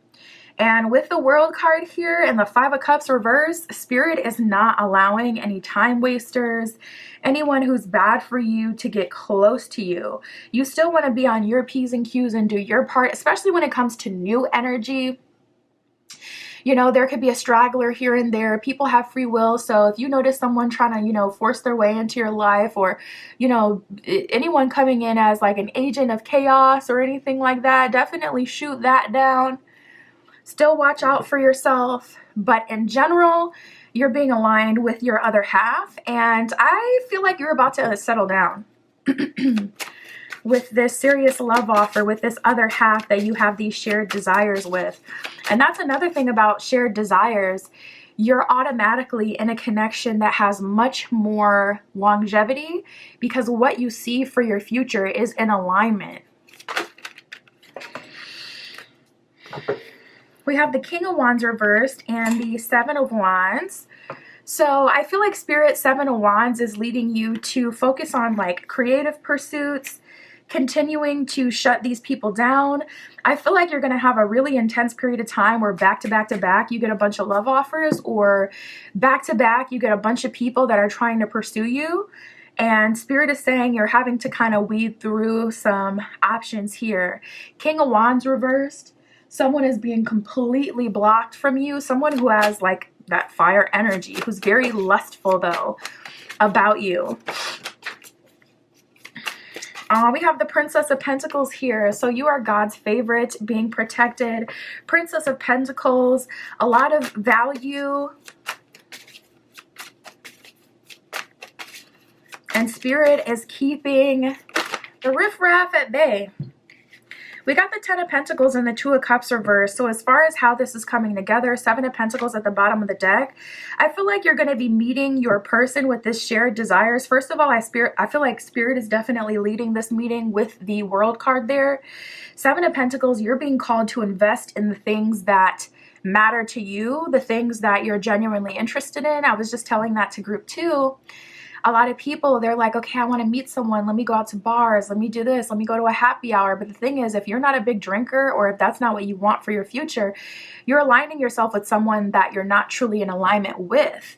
And with the World card here and the 5 of Cups reversed, Spirit is not allowing any time wasters, anyone who's bad for you to get close to you. You still want to be on your P's and Q's and do your part, especially when it comes to new energy. You know, there could be a straggler here and there. People have free will. So if you notice someone trying to, you know, force their way into your life or, you know, anyone coming in as like an agent of chaos or anything like that, definitely shoot that down. Still watch out for yourself, but in general, you're being aligned with your other half, and I feel like you're about to settle down with this serious love offer with this other half that you have these shared desires with. And that's another thing about shared desires. You're automatically in a connection that has much more longevity because what you see for your future is in alignment. We have the King of Wands reversed and the 7 of Wands. So I feel like Spirit 7 of Wands is leading you to focus on like creative pursuits, continuing to shut these people down. I feel like you're going to have a really intense period of time where back to back to back you get a bunch of love offers, or back to back you get a bunch of people that are trying to pursue you. And Spirit is saying you're having to kind of weed through some options here. King of Wands reversed. Someone is being completely blocked from you. Someone who has like that fire energy, who's very lustful though about you. We have the Princess of Pentacles here. So you are God's favorite, being protected. Princess of Pentacles, a lot of value. And Spirit is keeping the riffraff at bay. We got the 10 of Pentacles and the 2 of Cups reversed. So as far as how this is coming together, 7 of Pentacles at the bottom of the deck, I feel like you're going to be meeting your person with this shared desires. First of all, I feel like Spirit is definitely leading this meeting with the World card there. 7 of Pentacles, you're being called to invest in the things that matter to you, the things that you're genuinely interested in. I was just telling that to group 2. A lot of people, they're like, okay, I want to meet someone. Let me go out to bars. Let me do this. Let me go to a happy hour. But the thing is, if you're not a big drinker, or if that's not what you want for your future, you're aligning yourself with someone that you're not truly in alignment with.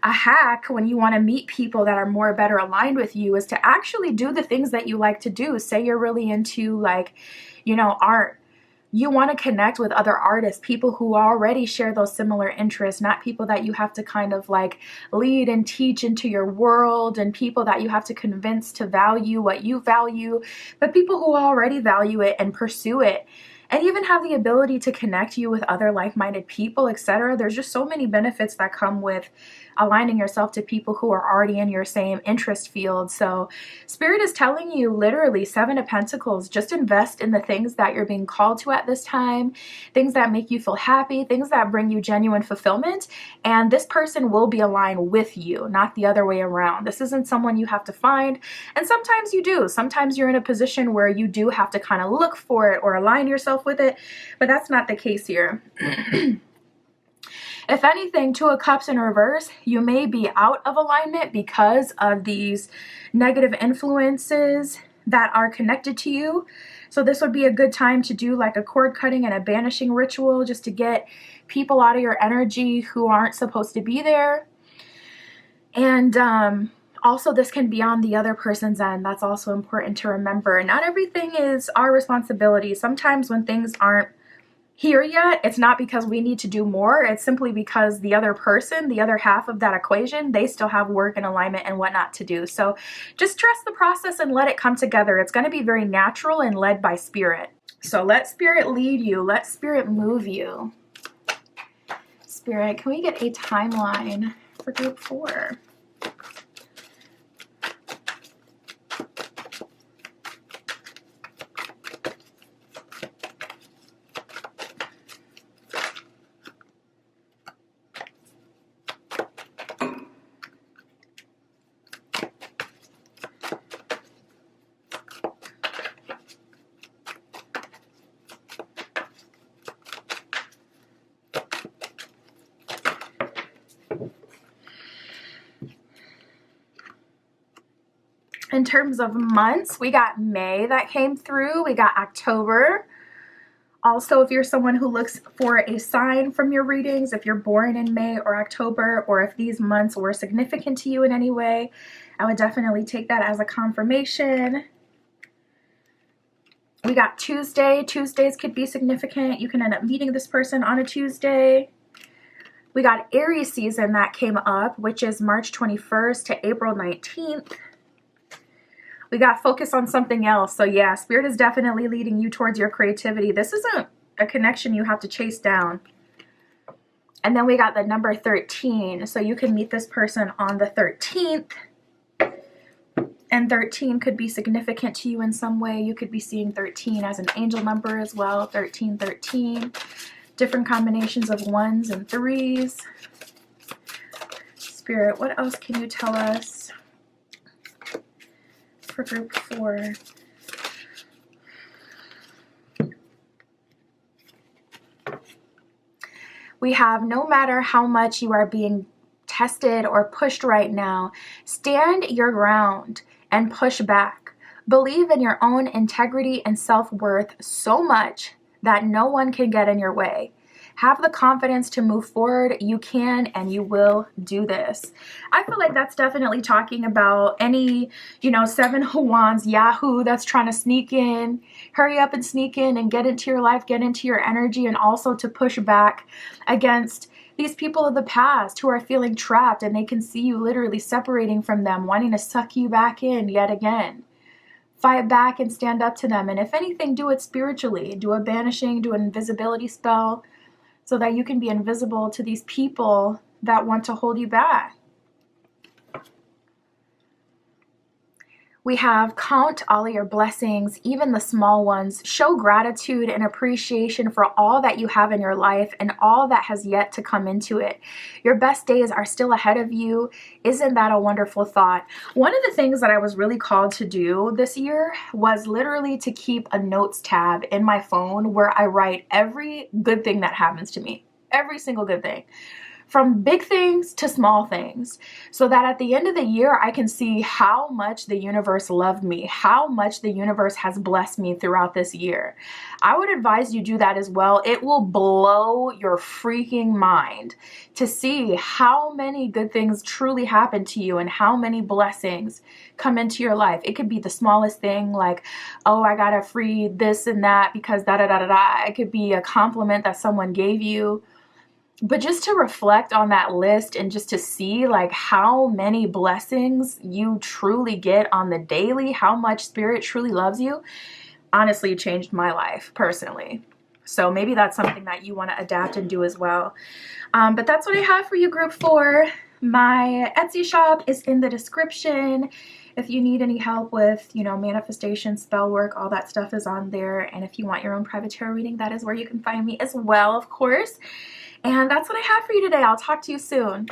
A hack when you want to meet people that are more better aligned with you is to actually do the things that you like to do. Say you're really into, like, art. You want to connect with other artists, people who already share those similar interests, not people that you have to kind of like lead and teach into your world, and people that you have to convince to value what you value, but people who already value it and pursue it, and even have the ability to connect you with other like-minded people, etc. There's just so many benefits that come with aligning yourself to people who are already in your same interest field. So Spirit is telling you, literally, 7 of Pentacles, just invest in the things that you're being called to at this time, things that make you feel happy, things that bring you genuine fulfillment, and this person will be aligned with you, not the other way around. This isn't someone you have to find, and sometimes you do. Sometimes you're in a position where you do have to kind of look for it or align yourself with it, but that's not the case here. If anything, 2 of Cups in reverse, you may be out of alignment because of these negative influences that are connected to you. So this would be a good time to do like a cord cutting and a banishing ritual, just to get people out of your energy who aren't supposed to be there. And also, this can be on the other person's end. That's also important to remember. Not everything is our responsibility. Sometimes when things aren't here yet, it's not because we need to do more. It's simply because the other person, the other half of that equation, they still have work and alignment and whatnot to do. So just trust the process and let it come together. It's going to be very natural and led by Spirit. So let Spirit lead you. Let Spirit move you. Spirit, can we get a timeline for group 4? In terms of months, we got May that came through. We got October. Also, if you're someone who looks for a sign from your readings, if you're born in May or October, or if these months were significant to you in any way, I would definitely take that as a confirmation. We got Tuesday. Tuesdays could be significant. You can end up meeting this person on a Tuesday. We got Aries season that came up, which is March 21st to April 19th. We got focus on something else. So yeah, Spirit is definitely leading you towards your creativity. This isn't a connection you have to chase down. And then we got the number 13. So you can meet this person on the 13th. And 13 could be significant to you in some way. You could be seeing 13 as an angel number as well. 13, 13. Different combinations of 1s and 3s. Spirit, what else can you tell us for group 4? We have, no matter how much you are being tested or pushed right now, stand your ground and push back. Believe in your own integrity and self-worth so much that no one can get in your way. Have the confidence to move forward. You can and you will do this. I feel like that's definitely talking about any, 7 of Wands Yahoo that's trying to sneak in. Hurry up and sneak in and get into your life, get into your energy, and also to push back against these people of the past who are feeling trapped, and they can see you literally separating from them, wanting to suck you back in yet again. Fight back and stand up to them. And if anything, do it spiritually. Do a banishing, do an invisibility spell, so that you can be invisible to these people that want to hold you back. We have count all of your blessings, even the small ones. Show gratitude and appreciation for all that you have in your life and all that has yet to come into it. Your best days are still ahead of you. Isn't that a wonderful thought? One of the things that I was really called to do this year was literally to keep a notes tab in my phone where I write every good thing that happens to me. Every single good thing. from big things to small things, so that at the end of the year, I can see how much the universe loved me, how much the universe has blessed me throughout this year. I would advise you do that as well. It will blow your freaking mind to see how many good things truly happen to you and how many blessings come into your life. It could be the smallest thing, like, oh, I got a free this and that because da da da da da. It could be a compliment that someone gave you. But just to reflect on that list and just to see like how many blessings you truly get on the daily, how much Spirit truly loves you, honestly changed my life personally. So maybe that's something that you want to adapt and do as well. But that's what I have for you, group 4. My Etsy shop is in the description. If you need any help with, manifestation, spell work, all that stuff is on there. And if you want your own private tarot reading, that is where you can find me as well, of course. And that's what I have for you today. I'll talk to you soon.